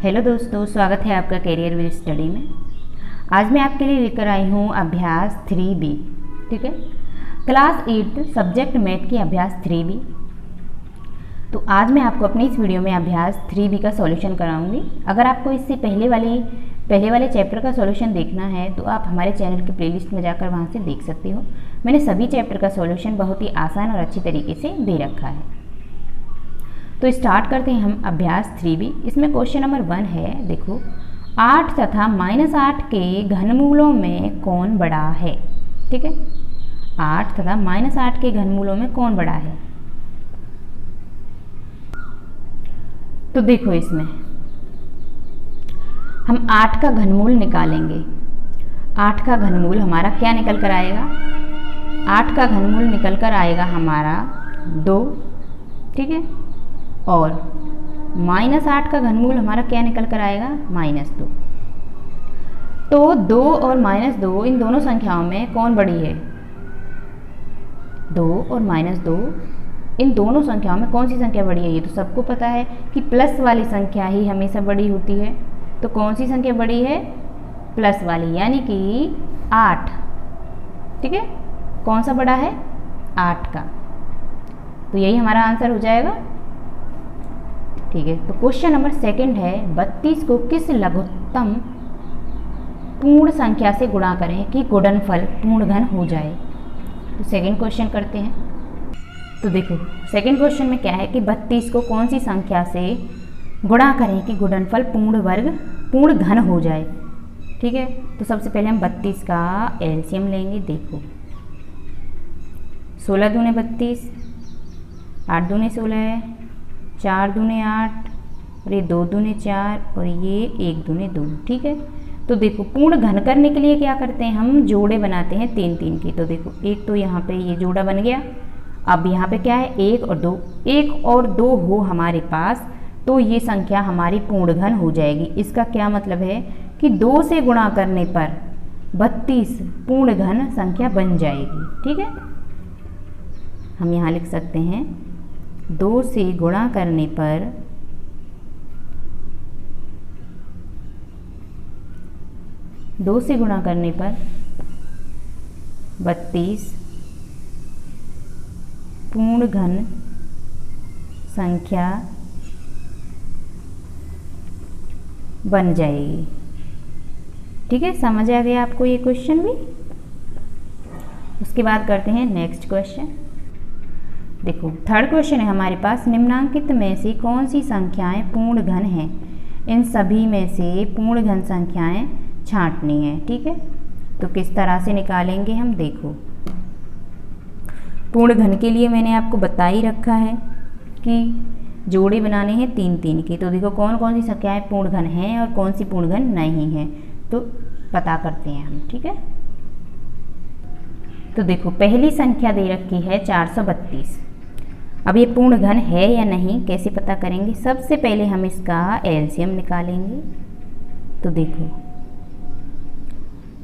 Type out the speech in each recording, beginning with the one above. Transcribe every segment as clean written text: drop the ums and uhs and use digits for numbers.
Hello दोस्तों, स्वागत है आपका करियर विद स्टडी में। आज मैं आपके लिए लेकर आई हूँ अभ्यास 3B। ठीक है, क्लास 8 सब्जेक्ट मैथ की अभ्यास 3B। तो आज मैं आपको अपनी इस वीडियो में अभ्यास 3B का सॉल्यूशन कराऊंगी। अगर आपको इससे पहले वाले चैप्टर का सॉल्यूशन देखना है तो आप हमारे चैनल के प्लेलिस्ट में जाकर वहाँ से देख सकते हो। मैंने सभी चैप्टर का सॉल्यूशन बहुत ही आसान और अच्छी तरीके से दे रखा है। तो स्टार्ट करते हैं हम अभ्यास 3B। इसमें क्वेश्चन नंबर 1 है। देखो, 8 तथा -8 के घनमूलों में कौन बड़ा है। ठीक है, 8 तथा -8 के घनमूलों में कौन बड़ा है। तो देखो, इसमें हम 8 का घनमूल निकालेंगे। 8 का घनमूल हमारा क्या निकल कर आएगा। 8 का घनमूल निकल कर आएगा हमारा 2। ठीक है, और -8 का घनमूल हमारा क्या निकल कर आएगा, -2। तो 2 और -2 इन दोनों संख्याओं में कौन बड़ी है। 2 और -2 इन दोनों संख्याओं में कौन सी संख्या बड़ी है। ये तो सबको पता है कि प्लस वाली संख्या ही हमेशा बड़ी होती है। तो कौन सी संख्या बड़ी है, प्लस वाली, यानी कि 8। ठीक है, कौन सा बड़ा है, 8 का। तो यही हमारा आंसर हो जाएगा। ठीक है, तो क्वेश्चन नंबर 2 है, 32 को किस लघुत्तम पूर्ण संख्या से गुणा करें कि गुणनफल पूर्ण घन हो जाए। तो सेकंड क्वेश्चन करते हैं। तो देखो, सेकंड क्वेश्चन में क्या है कि 32 को कौन सी संख्या से गुणा करें कि गुणनफल पूर्ण घन हो जाए। ठीक है, तो सबसे पहले हम 32 का एलसीएम लेंगे। देखो, 16 दूने 32, 8 दूने 16, 4 दूने 8, और ये 2 दूने 4, और ये 1 दूने 2। ठीक है, तो देखो, पूर्ण घन करने के लिए क्या करते हैं, हम जोड़े बनाते हैं 3-3 की। तो देखो, एक तो यहाँ पे ये जोड़ा बन गया। अब यहाँ पे क्या है, 1 और 2, 1 और 2 हो हमारे पास, तो ये संख्या हमारी पूर्ण घन हो जाएगी। इसका क्या मतलब है कि 2 से गुणा करने पर 32 पूर्ण घन संख्या बन जाएगी। ठीक है, हम यहाँ लिख सकते हैं 2 से गुणा करने पर 32 पूर्ण घन संख्या बन जाएगी। ठीक है, समझ आ गया आपको ये क्वेश्चन भी। उसके बाद करते हैं नेक्स्ट क्वेश्चन। देखो, थर्ड क्वेश्चन है हमारे पास, निम्नांकित में से कौन सी संख्याएं पूर्ण घन हैं। इन सभी में से पूर्ण घन संख्याएं छांटनी है। ठीक है, तो किस तरह से निकालेंगे हम। देखो, पूर्ण घन के लिए मैंने आपको बता ही रखा है कि जोड़े बनाने हैं 3-3 के। तो देखो, कौन कौन सी संख्याएं पूर्ण घन हैं और कौन सी पूर्ण घन नहीं है, तो पता करते हैं हम। ठीक है, तो देखो, पहली संख्या दे रखी है 432। अब ये पूर्ण घन है या नहीं, कैसे पता करेंगे। सबसे पहले हम इसका एलसीएम निकालेंगे। तो देखो,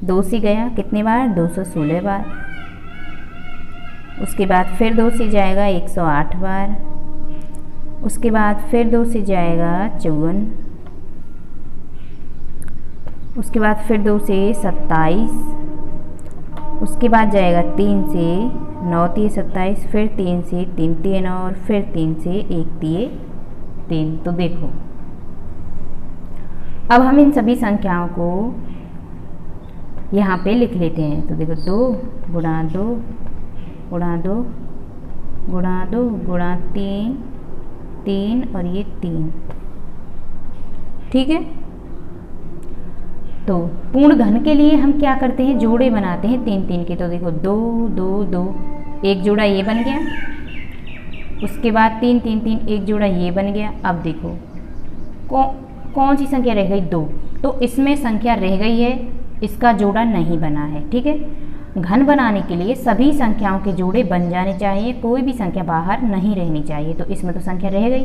2 से गया कितने बार, 216 बार। उसके बाद फिर 2 से जाएगा 108 बार। उसके बाद फिर 2 से जाएगा 54। उसके बाद फिर 2 से 27। उसके बाद जाएगा 3 से 9 3 27, फिर 3 से 3 3 और फिर 3 से 1 3 3। तो देखो, अब हम इन सभी संख्याओं को यहाँ पे लिख लेते हैं। तो देखो, 2 गुणा 2 गुणा 2 गुणा 2 गुणा 3 3 और ये 3। ठीक है, तो पूर्ण घन के लिए हम क्या करते हैं, जोड़े बनाते हैं 3-3 के। तो देखो, 2 2 2, एक जोड़ा ये बन गया। उसके बाद 3 3 3, एक जोड़ा ये बन गया। अब देखो, कौन सी संख्या रह गई, 2। तो इसमें संख्या रह गई है, इसका जोड़ा नहीं बना है। ठीक है, घन बनाने के लिए सभी संख्याओं के जोड़े बन जाने चाहिए, कोई भी संख्या बाहर नहीं रहनी चाहिए। तो इसमें तो संख्या रह गई,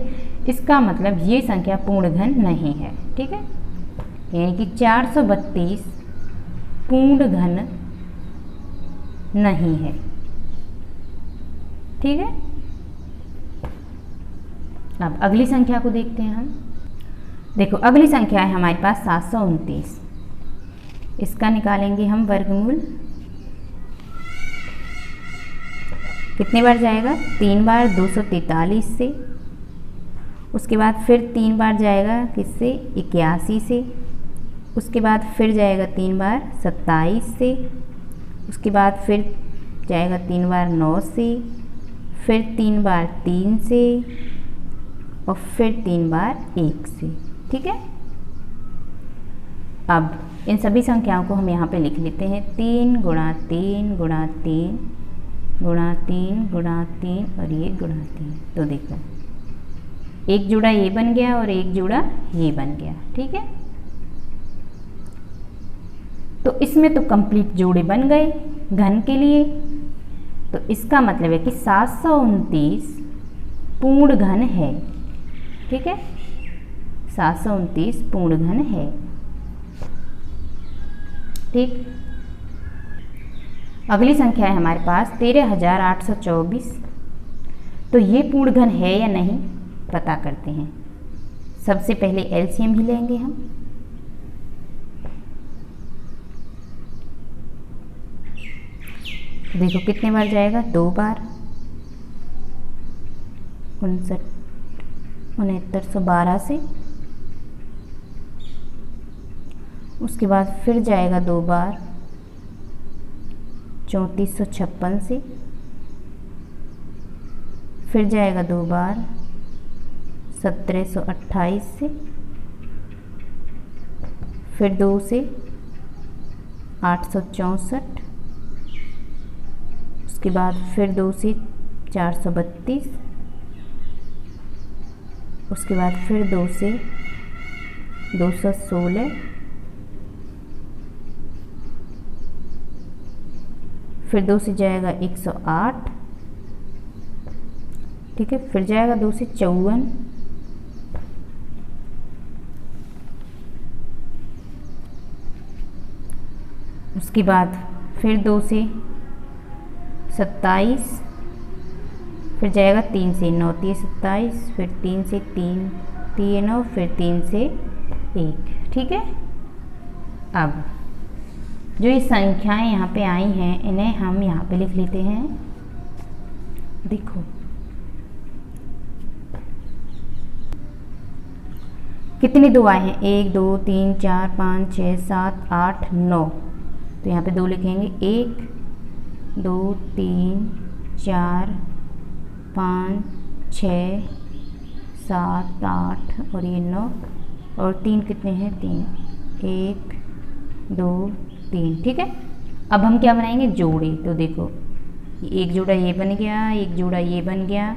इसका मतलब ये संख्या पूर्ण घन नहीं है। ठीक है, यानी कि 432 पूर्ण घन नहीं है। ठीक है, अब अगली संख्या को देखते हैं हम। देखो अगली संख्या है हमारे पास 729। इसका निकालेंगे हम वर्गमूल। कितनी बार जाएगा? 3 बार 243 से। उसके बाद फिर 3 बार जाएगा किससे? 81 से। उसके बाद फिर जाएगा 3 बार 27 से। उसके बाद फिर जाएगा 3 बार 9 से, फिर 3 बार 3 से और फिर 3 बार 1 से। ठीक है। अब इन सभी संख्याओं को हम यहाँ पे लिख लेते हैं। 3 गुणा 3 गुणा 3 गुणा 3 गुणा 3 और ये गुणा 3। तो देखो एक जोड़ा ये बन गया और एक जोड़ा ये बन गया। ठीक है। तो इसमें तो कंप्लीट जोड़े बन गए घन के लिए। तो इसका मतलब है कि 729 पूर्ण घन है। ठीक है। 729 पूर्ण घन है। ठीक। अगली संख्या है हमारे पास 13,824। तो ये पूर्ण घन है या नहीं पता करते हैं। सबसे पहले एलसीएम ही लेंगे हम। देखो कितने बार जाएगा? 2 बार। 69,12 से। उसके बाद फिर जाएगा 2 बार 3456 से। फिर जाएगा 2 बार 1728 से। फिर 2 से 864। उसके बाद फिर 2 से 432। उसके बाद फिर 2 से 216। फिर 2 से जाएगा 108। ठीक है। फिर जाएगा 2 से 54। उसके बाद फिर 2 से 27। फिर जाएगा 3 से 9 3 27। फिर 3 से 3 3 9। फिर 3 से 1। ठीक है। अब जो ये संख्याएं यहाँ पे आई हैं इन्हें हम यहाँ पे लिख लेते हैं। देखो कितनी 2 आए हैं? 1 2 3 4 5 6 7 8 9। तो यहाँ पे 2 लिखेंगे। 1 2 3 4 5 6 7 8 और ये 9 और 3 कितने हैं? 3 1 2 3। ठीक है। अब हम क्या बनाएंगे? जोड़े। तो देखो एक जोड़ा ये बन गया, एक जोड़ा ये बन गया,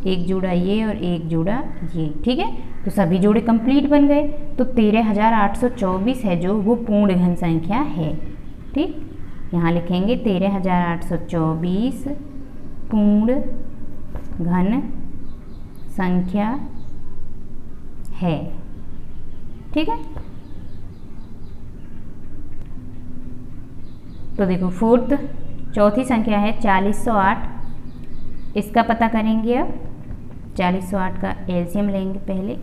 एक जोड़ा ये और एक जोड़ा ये। ठीक है। तो सभी जोड़े कंप्लीट बन गए। तो 13,824 है जो वो पूर्ण घन संख्या है। ठीक। यहाँ लिखेंगे 13,824 पूर्ण घन संख्या है। ठीक है। तो देखो चौथी संख्या है 4008। इसका पता करेंगे। अब 4008 का एलसीएम लेंगे पहले।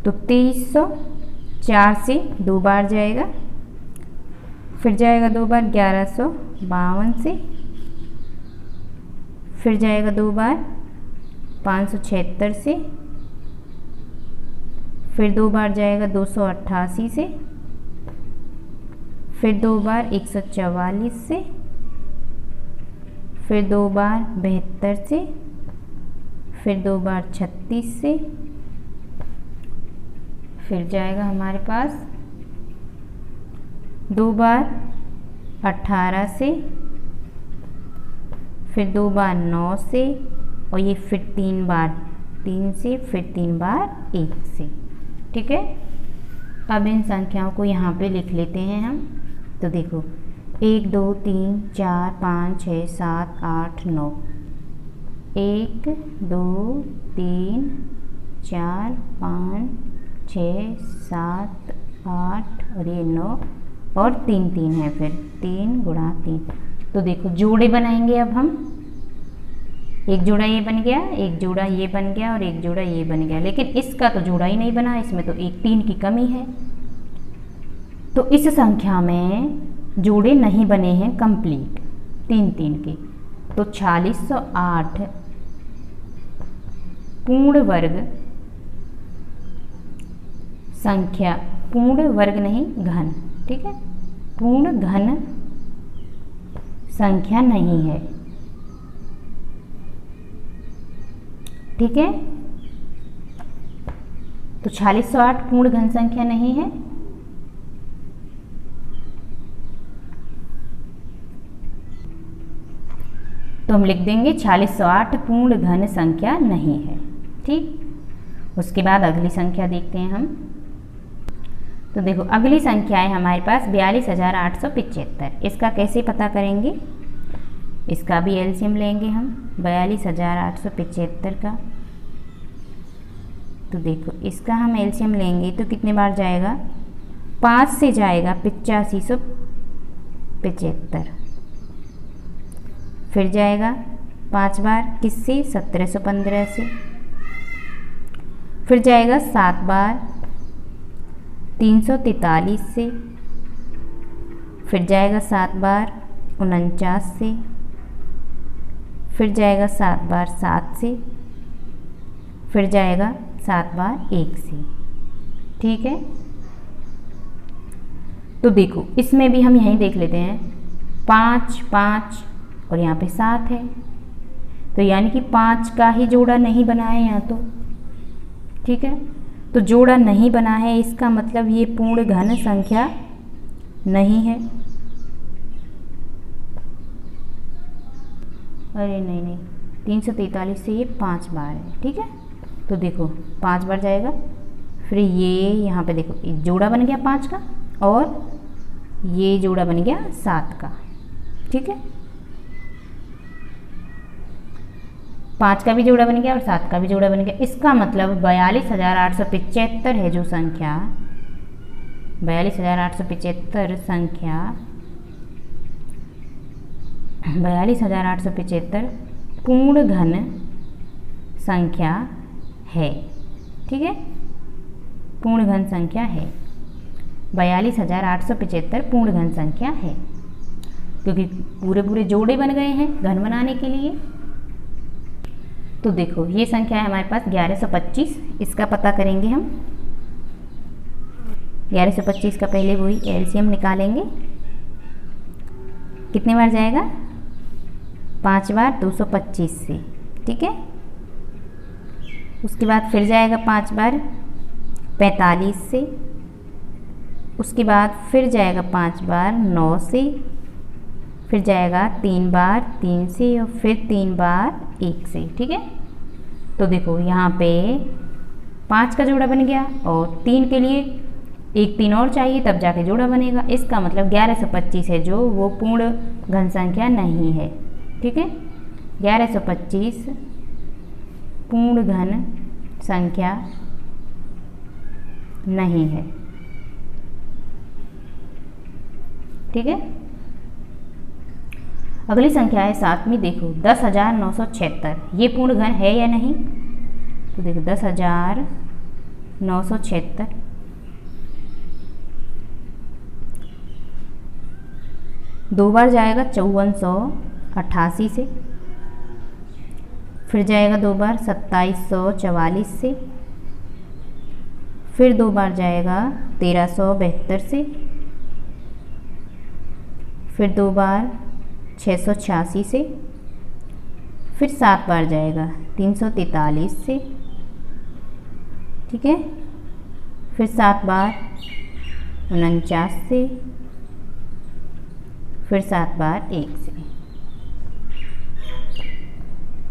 तो 2304 से 2 बार जाएगा। फिर जाएगा 2 बार 1152 से। फिर जाएगा 2 बार 576 से। फिर 2 बार जाएगा 288 से। फिर 2 बार 144 से। फिर 2 बार 72 से। फिर 2 बार 36 से। फिर जाएगा हमारे पास 2 बार 18 से। फिर 2 बार 9 से और ये फिर 3 बार 3 से। फिर 3 बार 1 से। ठीक है। अब इन संख्याओं को यहाँ पे लिख लेते हैं हम। तो देखो 1 2 3 4 5 6 7 8 9। 1 2 3 4 5 6 7 8 और ये 9 और 3 3 है। फिर 3 गुणा 3। तो देखो जोड़े बनाएंगे अब हम। एक जोड़ा ये बन गया, एक जोड़ा ये बन गया और एक जोड़ा ये बन गया, लेकिन इसका तो जोड़ा ही नहीं बना, इसमें तो एक 3 की कमी है। तो इस संख्या में जोड़े नहीं बने हैं कंप्लीट 3 3 के। तो 4608 पूर्ण वर्ग संख्या, पूर्ण वर्ग नहीं घन, ठीक है, पूर्ण घन संख्या नहीं है, ठीक है। तो 4608 पूर्ण घन संख्या नहीं है। तो हम लिख देंगे 4608 पूर्ण घन संख्या नहीं है, ठीक। उसके बाद अगली संख्या देखते हैं हम। तो देखो अगली संख्या है हमारे पास 42,875। इसका कैसे पता करेंगे, इसका भी एलसीएम लेंगे हम 42,875 का। तो देखो इसका हम एलसीएम लेंगे तो कितने बार जाएगा, 5 से जाएगा 8575, फिर जाएगा 5 बार किससे, 1715 से, फिर जाएगा 7 बार 343 से, फिर जाएगा 7 बार 49 से, फिर जाएगा 7 बार 7 से, फिर जाएगा 7 बार 1 से, ठीक है। तो देखो इसमें भी हम यहीं देख लेते हैं 5 5 और यहाँ पे 7 है, तो यानी कि 5 का ही जोड़ा नहीं बना है यहाँ तो, ठीक है। तो जोड़ा नहीं बना है, इसका मतलब ये पूर्ण घन संख्या नहीं है। अरे नहीं नहीं, 343 से ये 5 बार है, ठीक है। तो देखो 5 बार जाएगा, फिर ये यहाँ पे देखो एक जोड़ा बन गया 5 का और ये जोड़ा बन गया 7 का, ठीक है। 5 का भी जोड़ा बन गया और 7 का भी जोड़ा बन गया। इसका मतलब 42,875 है जो संख्या, 42,875 संख्या, 42,875 पूर्ण घन संख्या है, ठीक है, पूर्ण घन संख्या है। 42,875 पूर्ण घन संख्या है, क्योंकि पूरे पूरे जोड़े बन गए हैं घन बनाने के लिए। तो देखो ये संख्या है हमारे पास 1125, इसका पता करेंगे हम। 1125 का पहले वही एलसीएम निकालेंगे, कितने बार जाएगा, 5 बार 225 से, ठीक है। उसके बाद फिर जाएगा 5 बार 45 से, उसके बाद फिर जाएगा 5 बार 9 से, फिर जाएगा 3 बार 3 से और फिर 3 बार 1 से, ठीक है। तो देखो यहाँ पे 5 का जोड़ा बन गया और 3 के लिए एक 3 और चाहिए तब जाके जोड़ा बनेगा। इसका मतलब 1125 है जो वो पूर्ण घन संख्या नहीं है, ठीक है। 1125 पूर्ण घन संख्या नहीं है, ठीक है। अगली संख्या है 7वीं, देखो 10,976, ये पूर्ण घन है या नहीं। तो देखो 10,976 2 बार जाएगा 5488 से, फिर जाएगा 2 बार 2744 से, फिर 2 बार जाएगा 1372 से, फिर 2 बार 686 से, फिर 7 बार जाएगा 343 से, ठीक है। फिर 7 बार 49 से, फिर 7 बार 1 से,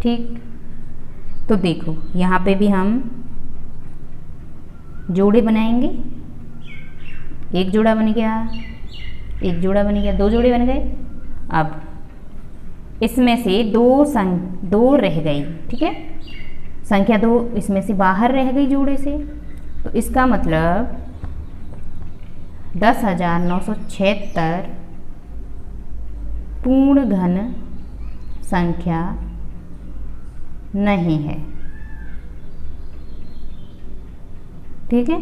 ठीक। तो देखो यहाँ पे भी हम जोड़े बनाएंगे, एक जोड़ा बन गया, एक जोड़ा बन गया, 2 जोड़े बन गए। अब इसमें से 2 रह गई, ठीक है, संख्या 2 इसमें से बाहर रह गई जोड़े से। तो इसका मतलब 10,976 पूर्ण घन संख्या नहीं है। ठीक है,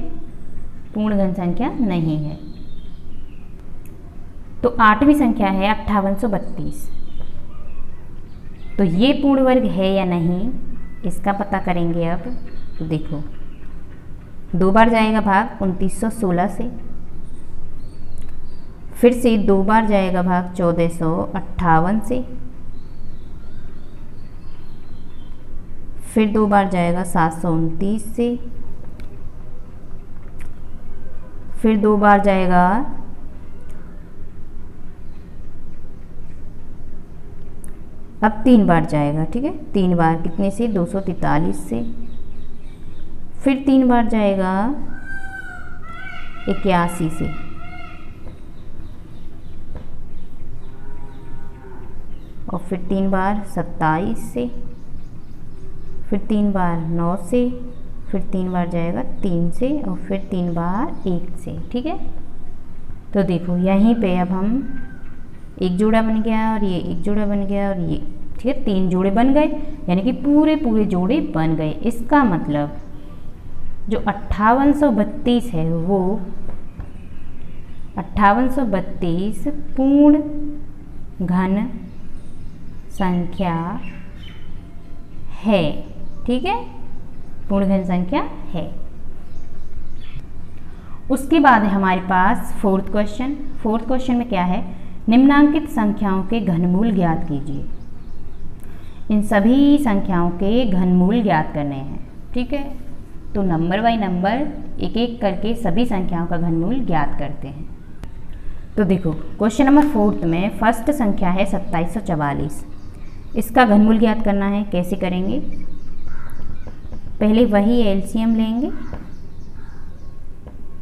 पूर्ण घन संख्या नहीं है। तो 8वीं संख्या है 5832। तो ये पूर्ण वर्ग है या नहीं, इसका पता करेंगे अब। तो देखो, 2 बार जाएगा भाग 2916 से, फिर से 2 बार जाएगा भाग 1458 से, फिर 2 बार जाएगा 729 से, फिर 2 बार जाएगा अब 3 बार जाएगा। ठीक है, 3 बार कितने से, 243 से, फिर 3 बार जाएगा 81 से, और फिर 3 बार 27 से, फिर 3 बार 9 से, फिर 3 बार जाएगा 3 से, और फिर 3 बार 1 से। ठीक है, तो देखो यहीं पे अब हम एक जोड़ा बन गया और ये एक जोड़ा बन गया और ये, ठीक है, 3 जोड़े बन गए, यानी कि पूरे पूरे जोड़े बन गए। इसका मतलब जो 5832 है वो 5832 पूर्ण घन संख्या है। ठीक है, पूर्ण घन संख्या है। उसके बाद है हमारे पास फोर्थ क्वेश्चन। फोर्थ क्वेश्चन में क्या है, निम्नांकित संख्याओं के घनमूल ज्ञात कीजिए। इन सभी संख्याओं के घनमूल ज्ञात करने हैं। ठीक है, तो नंबर बाय नंबर एक एक करके सभी संख्याओं का घनमूल ज्ञात करते हैं। तो देखो, क्वेश्चन नंबर 4 में फर्स्ट संख्या है 2744। इसका घनमूल ज्ञात करना है। कैसे करेंगे, पहले वही एलसीएम लेंगे।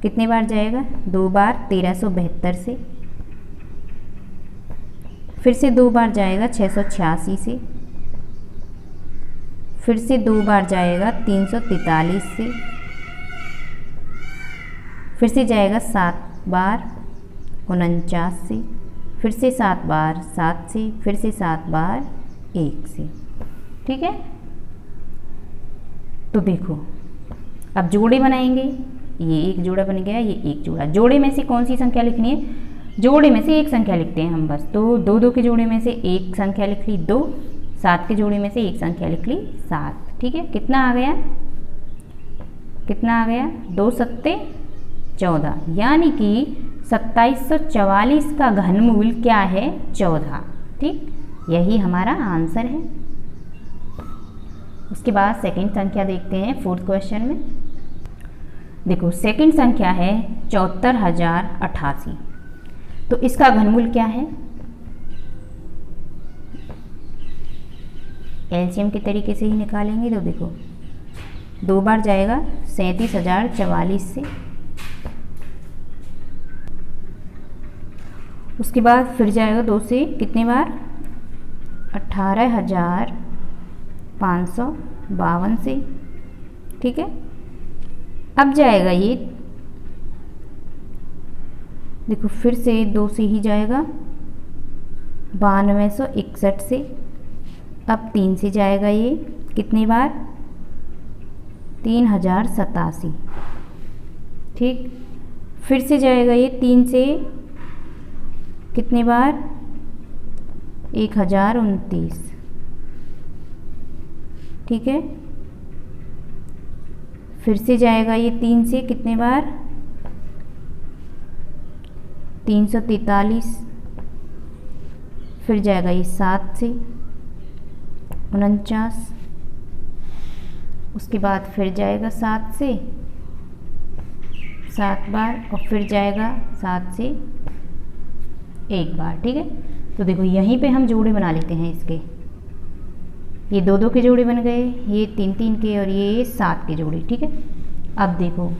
कितने बार जाएगा, 2 बार 1372 से, फिर से 2 बार जाएगा 686 से, फिर से 2 बार जाएगा 343 से, फिर से जाएगा 7 बार 49 से, फिर से 7 बार 7 से, फिर से 7 बार 1 से। ठीक है, तो देखो अब जोड़े बनाएंगे। ये एक जोड़ा बन गया, ये एक जोड़ा। जोड़े में से कौन सी संख्या लिखनी है, जोड़े में से एक संख्या लिखते हैं हम बस। तो 2 2 के जोड़े में से एक संख्या लिख ली 2, 7 के जोड़े में से एक संख्या लिख ली 7। ठीक है, कितना आ गया, कितना आ गया, 2 सत्ते 14, यानी कि 2744 का घनमूल क्या है, 14। ठीक, यही हमारा आंसर है। उसके बाद सेकंड संख्या देखते हैं फोर्थ क्वेश्चन में। देखो, सेकंड संख्या है 74088। तो इसका घनमूल क्या है, एलसीएम के तरीके से ही निकालेंगे। तो देखो, 2 बार जाएगा 37044 से, उसके बाद फिर जाएगा 2 से कितने बार, 18552 से। ठीक है, अब जाएगा ये, देखो फिर से 2 से ही जाएगा 9261 से, अब 3 से जाएगा ये कितनी बार, 3087। ठीक, फिर से जाएगा ये 3 से कितनी बार, 1029। ठीक है, फिर से जाएगा ये 3 से कितने बार, 343। फिर जाएगा ये 7 से 49, उसके बाद फिर जाएगा 7 से 7 बार, और फिर जाएगा 7 से 1 बार। ठीक है, तो देखो यहीं पे हम जोड़े बना लेते हैं इसके। ये 2 2 के जोड़े बन गए, ये 3 3 के, और ये 7 के जोड़े। ठीक है, अब देखो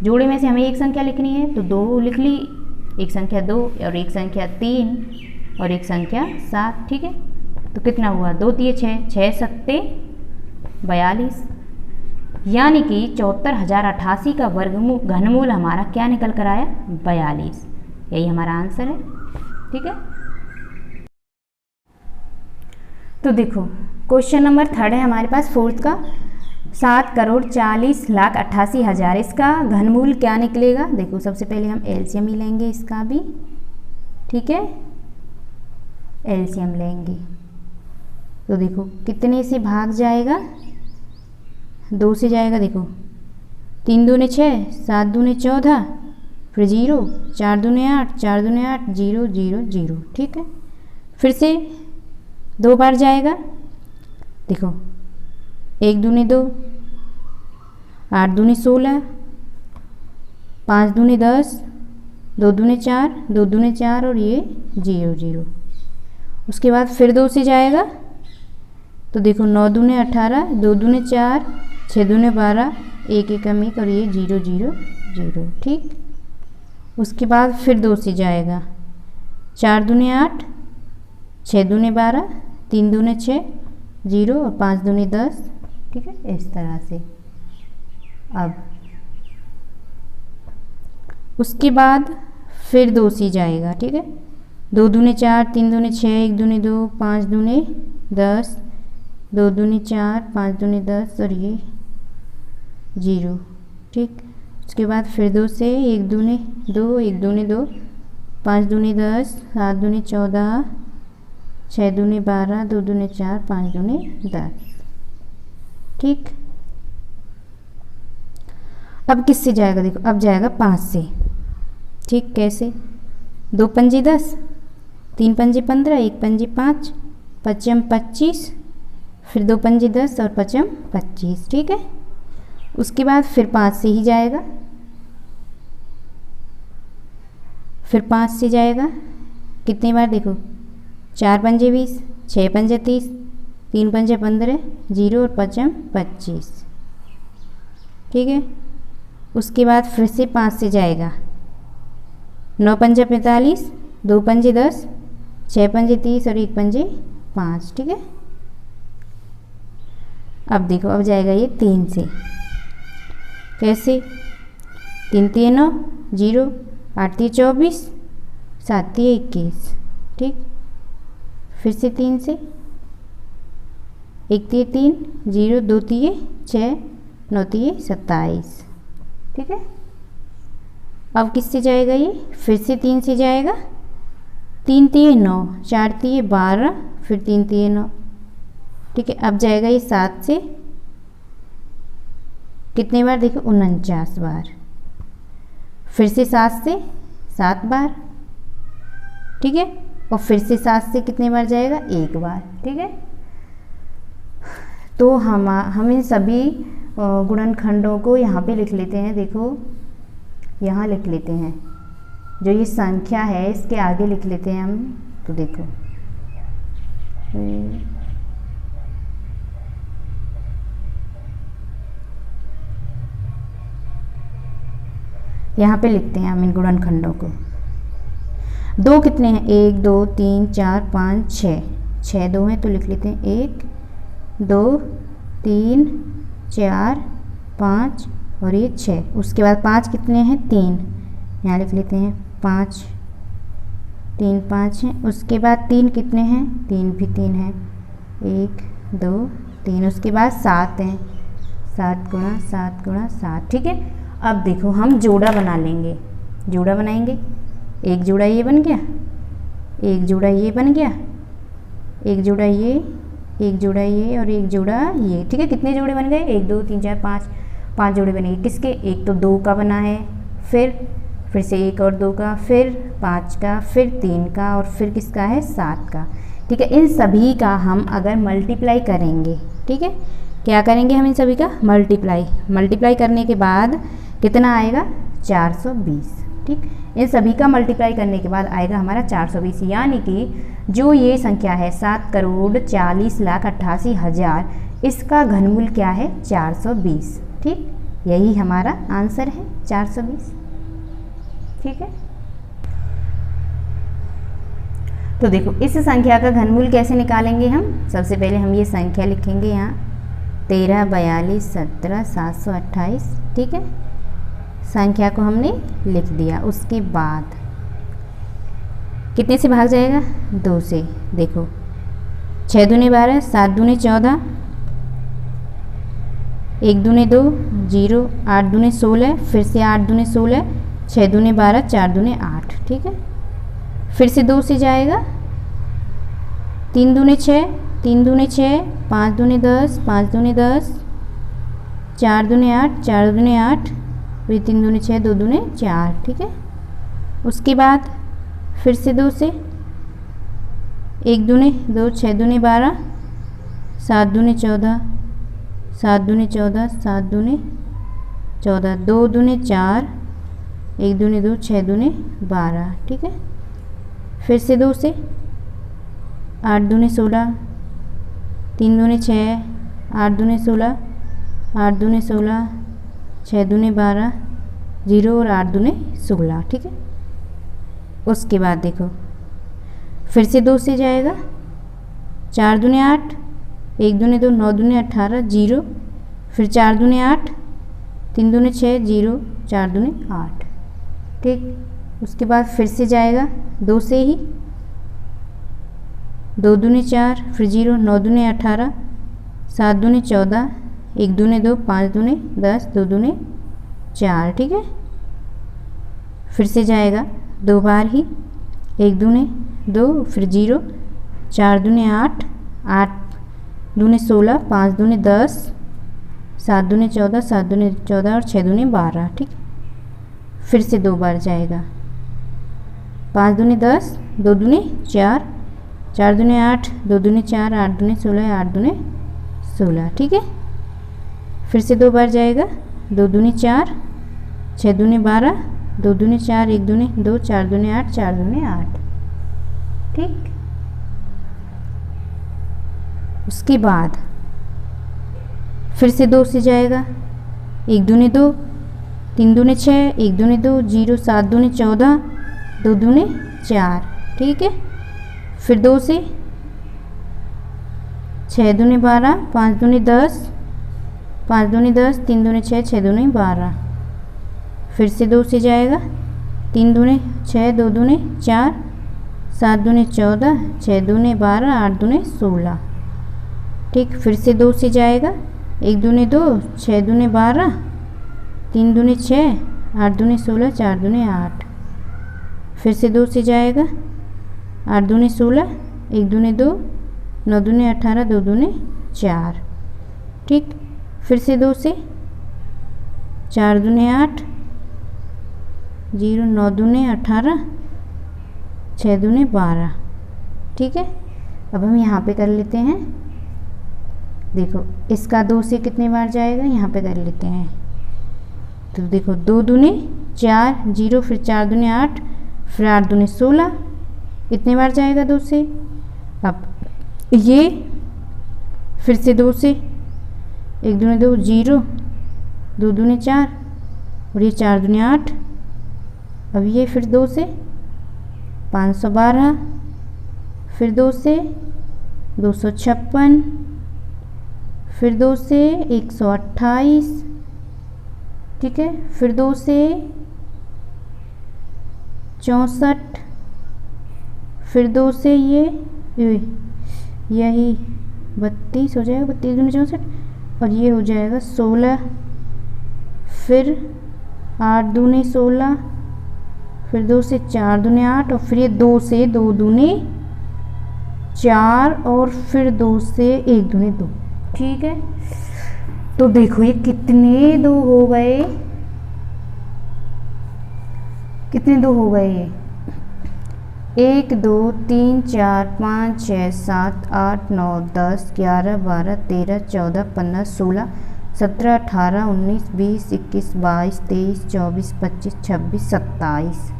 जोड़े में से हमें एक संख्या लिखनी है, तो 2 लिख ली, एक संख्या 2 और एक संख्या 3 और एक संख्या 7। ठीक है, तो कितना हुआ, 2 3 6, 6 सत्ते 42, यानी कि 74088 का वर्गमूल घनमूल हमारा क्या निकल कर आया, 42। यही हमारा आंसर है। ठीक है, तो देखो क्वेश्चन नंबर 3 है हमारे पास 4th का। 7,40,88,000 इसका घनमूल क्या निकलेगा। देखो सबसे पहले हम एलसीएम ही लेंगे इसका भी, ठीक है, एलसीएम लेंगे तो देखो कितने से भाग जाएगा, 2 से जाएगा। देखो 3 दूने 6, 7 दूने 14, फिर 0, 4 दूने 8, 4 दूने 8, 0 0 0, ठीक है। फिर से 2 बार जाएगा। देखो 1 दूने 2, 8 दूने 16, 5 दूने 10, 2 दूने 4, 2 दूने 4 और ये 0 0। उसके बाद फिर 2 से जाएगा तो देखो 9 दूने 18, 2 दूने 4, 6 दूने 12, 1 एकम 1 और ये 0 0 0, ठीक। उसके बाद फिर 2 से जाएगा, 4 दूने 8, 6 दूने 12, 3 दूने 6, 0 और 5 दूने 10, ठीक है, इस तरह से। अब उसके बाद फिर 2 से जाएगा, ठीक है, 2 दूने 4, 3 दूने 6, 1 दूने 2, 5 दूने 10, 2 दूने 4, 5 दूने 10 और ये 0, ठीक। उसके बाद फिर 2 से 1 दूने 2, 1 दूने 2, 5 दूने 10, 7 दूने 14, 6 दूने 12, 2 दूने 4, 5 दूने 10, ठीक। अब किससे जाएगा, देखो अब जाएगा 5 से, ठीक। कैसे, 2 पंजे 10, 3 पंजे 15, 1 पंजे 5, 5 25, फिर 2 पंजे 10 और 5 25, ठीक है। उसके बाद फिर 5 से ही जाएगा, फिर 5 से जाएगा कितनी बार, देखो 4 पंजे 20, 6 पंजे 30, 3 पंजे 15, 0 और 5 25, ठीक है। उसके बाद फिर से 5 से जाएगा, 9 पंजे 45, 2 पंजे 10, 6 पंजे 30 और 1 पंजे 5, ठीक है। अब देखो अब जाएगा ये 3 से, कैसे, 3 3 9, 0, 8 3 24, 7 3 21, ठीक। फिर से 3 से, 1 3 3, 0, 2 3 6, 9 3 27, ठीक है। अब किससे जाएगा ये, फिर से 3 से जाएगा, 3 3 9, 4 3 12, फिर 3 3 9, ठीक है। अब जाएगा ये 7 से, कितने बार, देखो 49 बार। फिर से 7 से 7 बार, ठीक है। और फिर से 7 से कितने बार जाएगा, 1 बार, ठीक है। तो हम इन सभी गुणनखंडों को यहाँ पे लिख लेते हैं। देखो यहाँ लिख लेते हैं, जो ये संख्या है इसके आगे लिख लेते हैं हम। तो देखो यहाँ पे लिखते हैं हम इन गुणनखंडों को। 2 कितने हैं, 1 2 3 4 5 6, 6 2 हैं तो लिख लेते हैं 1 2 3 4 5 और ये 6। उसके बाद 5 कितने हैं, 3, यहाँ लिख लेते हैं 5, 3 5 हैं। उसके बाद 3 कितने हैं, 3 भी 3 हैं, 1 2 3। उसके बाद 7 हैं, 7 गुणा 7 गुणा 7, ठीक है। अब देखो हम जोड़ा बना लेंगे, जोड़ा बनाएंगे। एक जोड़ा ये बन गया, एक जोड़ा ये बन गया, एक जोड़ा ये, एक जोड़ा ये और एक जोड़ा ये, ठीक है। कितने जोड़े बन गए, 1 2 3 4 5, 5 जोड़े बनेंगे। किसके, एक तो 2 का बना है, फिर से 1 और 2 का, फिर 5 का, फिर 3 का और फिर किसका है, 7 का, ठीक है। इन सभी का हम अगर मल्टीप्लाई करेंगे, ठीक है, क्या करेंगे हम इन सभी का मल्टीप्लाई करने के बाद कितना आएगा, 420, ठीक। इन सभी का मल्टीप्लाई करने के बाद आएगा हमारा 420, यानी कि जो ये संख्या है 7,40,88,000, इसका घनमूल क्या है, 420, ठीक। यही हमारा आंसर है 420, ठीक है। तो देखो इस संख्या का घनमूल कैसे निकालेंगे हम। सबसे पहले हम ये संख्या लिखेंगे यहाँ 13 42 17 728, ठीक है। संख्या को हमने लिख दिया। उसके बाद कितने से भाग जाएगा, 2 से। देखो 6 दूनी 12, 7 दूनी 14, 1 दूनी 2, 0, 8 दूनी 16, फिर से 8 दूनी 16, 6 दूनी 12, 4 दूनी 8। ठीक है, फिर से 2 से जाएगा, 3 दूनी 6, 3 दूनी 6, 5 दूनी 10, 5 दूनी 10, 4 दूनी 8, 4 दूनी 8, फिर 3 दूनी 6, 2 दूनी 4। ठीक है, उसके बाद फिर से 2 से, 1 दूनी 2, 6 दूनी 12, 7 दूनी 14, 7 दूनी 14, 7 दूनी 14, 2 दूनी 4, 1 दूनी 2, 6 दूनी 12। ठीक है, फिर से 2 से, 8 दूनी 16, 3 दूनी 6, 8 दूनी 16, 8 दूनी 16, 6 दूनी 12, 0 और 8 दूनी 16। ठीक है, उसके बाद देखो फिर से 2 से जाएगा, 4 दूनी 8, 1 दूनी 2, 9 दूनी 18, 0, फिर 4 दूनी 8, 3 दूनी 6, 0, 4 दूनी 8। ठीक, उसके बाद फिर से जाएगा 2 से ही, 2 दूनी 4, फिर 0, 9 दूनी 18, 7 दूनी 14, 1 दूनी 2, 5 दूनी 10, 2 दूनी 4। ठीक है, फिर से जाएगा 2 बार ही, 1 दूनी 2, फिर 0, 4 दूनी 8, 8 दूनी 16, 5 दूनी 10, 7 दूनी 14, 7 दूनी 14 और 6 दूनी 12। ठीक, फिर से 2 बार जाएगा, 5 दूनी 10, 2 दूनी 4, 4 दूनी 8, 2 दूनी 4, 8 दूनी 16, 8 दूनी 16। ठीक है, फिर से 2 बार जाएगा, 2 दूनी 4, 6 दूनी 12, 2 दूनी 4, 1 दूनी 2, 4 दूनी 8, 4 दूनी 8। ठीक, उसके बाद फिर से 2 से जाएगा, 1 दूनी 2, 3 दूनी 6, 1 दूनी 2, 0, 7 दूनी 14, 2 दूनी 4। ठीक है, फिर 2 से, 6 दूनी 12, 5 दूनी 10, 5 दूनी 10, 3 दूनी 6, 6 दूनी 12। फिर से 2 से जाएगा, 3 दूनी 6, 2 दूनी 4, 7 दूनी 14, 6 दूनी 12, 8 दूनी 16। ठीक, फिर से 2 से जाएगा, 1 दूनी 2, 6 दूनी 12, 3 दूनी 6, 8 दूनी 16, 4 दूनी 8। फिर से 2 से जाएगा, 8 दूनी 16, 1 दूनी 2, 9 दूनी 18, 2 दूनी 4। ठीक, फिर से 2 से, 4 दूनी 8, 0, 9 दूनी 18, 6 दूनी 12। ठीक है, अब हम यहाँ पे कर लेते हैं। देखो इसका 2 से कितने बार जाएगा, यहाँ पे कर लेते हैं। तो देखो 2 दूनी 4, 0, फिर 4 दूनी 8, फिर 8 दूनी 16, इतने बार जाएगा 2 से। अब ये फिर से 2 से, 1 दूनी 2, 0, 2 दूनी 4 और ये 4 दूनी 8। अब ये फिर 2 से 512, फिर 2 से 256, फिर 2 से 128। ठीक है, फिर 2 से 64, फिर 2 से ये यही 32 हो जाएगा, 32 दूनी 64 और ये हो जाएगा 16, फिर 8 दूनी 16, फिर 2 से 4 दूनी 8 और फिर ये 2 से 2 दूनी 4 और फिर 2 से 1 दूनी 2। ठीक है, तो देखो ये कितने 2 हो गए, कितने 2 हो गए ये 1 2 3 4 5 6 7 8 9 10 11 12 13 14 15 16 17 18 19 20 21 22 23 24 25 26 27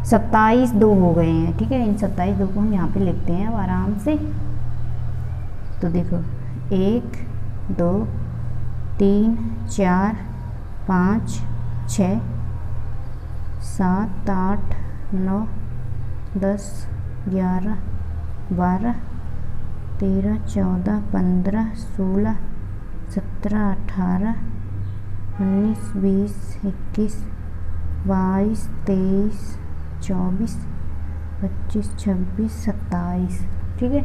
27 2 हो गए हैं। ठीक है, इन 27 2 को हम यहाँ पे लिखते हैं अब आराम से। तो देखो 1 2 3 4 5 6 7 8 9 10 11 12 13 14 15 16 17 18 19 20 21 22 23 24 25 26 27 ठीक है।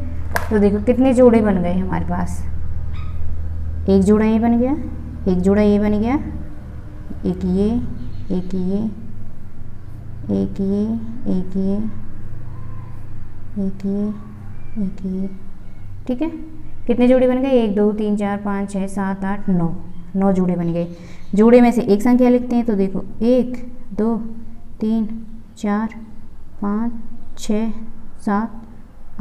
तो देखो कितने जोड़े बन गए हमारे पास, एक जोड़ा ये बन गया, एक जोड़ा ये बन गया, एक ये, एक ये, एक ये, एक ये, एक ये, एक ये, ठीक है। कितने जोड़े बन गए, 1 2 3 4 5 6 7 8 9, 9 जोड़े बन गए। जोड़े में से एक संख्या लिखते हैं, तो देखो 1 2 3 4 5 6 7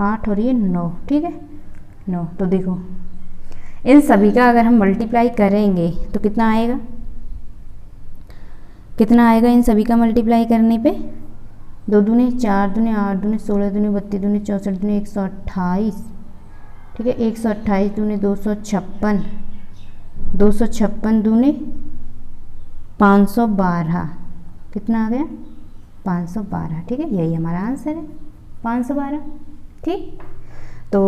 8 और ये 9, ठीक है 9। तो देखो इन सभी का अगर हम मल्टीप्लाई करेंगे तो कितना आएगा, कितना आएगा इन सभी का मल्टीप्लाई करने पे, 2 दूने 4 दूने 8 दूने 16 दूने 32 दूने 64 दूने 128, ठीक है। 128 दूने 256, 256 दूने 512, कितना आ गया 512, ठीक है। यही हमारा आंसर है 512, ठीक। तो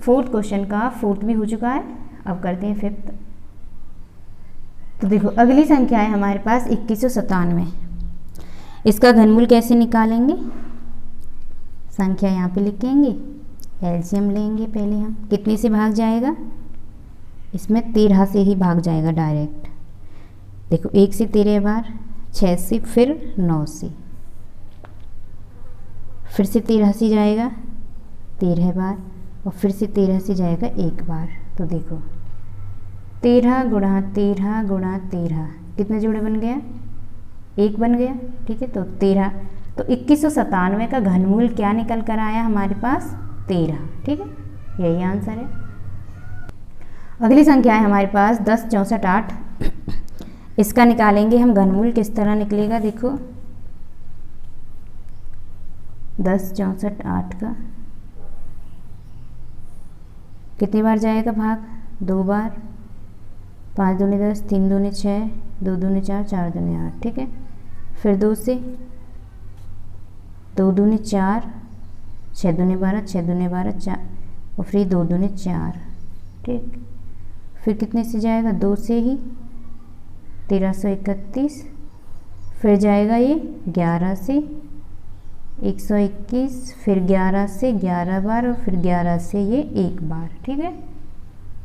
फोर्थ क्वेश्चन का फोर्थ भी हो चुका है। अब करते हैं फिफ्थ। तो देखो अगली संख्या है हमारे पास 2197। इसका घनमूल कैसे निकालेंगे, संख्या यहाँ पे लिखेंगे, एलसीएम लेंगे पहले हम, कितने से भाग जाएगा, इसमें 13 से ही भाग जाएगा डायरेक्ट। देखो 1 से 13 बार, 6 से, फिर 9 से, फिर से 13 से जाएगा 13 बार, और फिर से 13 से जाएगा 1 बार। तो देखो 13 गुणा 13 गुणा 13, कितने जोड़े बन गया, 1 बन गया, ठीक है। तो 13, तो 2197 का घनमूल क्या निकल कर आया हमारे पास, 13, ठीक है। यही आंसर है। अगली संख्या है हमारे पास 10 64 8। इसका निकालेंगे हम घनमूल, किस तरह निकलेगा, देखो 10 64 8 का कितनी बार जाएगा भाग, 2 बार, 5 दूनी 10, 3 दूनी 6, 2 दूनी 4, 4 दूनी 8, ठीक है। फिर 2 से, 2 दूनी 4, 6 दूनी 12, 6 दूनी 12 4, और फिर 2 दूनी 4, ठीक। फिर कितने से जाएगा, 2 से ही 1331, फिर जाएगा ये 11 से 121, फिर 11 से 11 बार, और फिर 11 से ये 1 बार, ठीक है।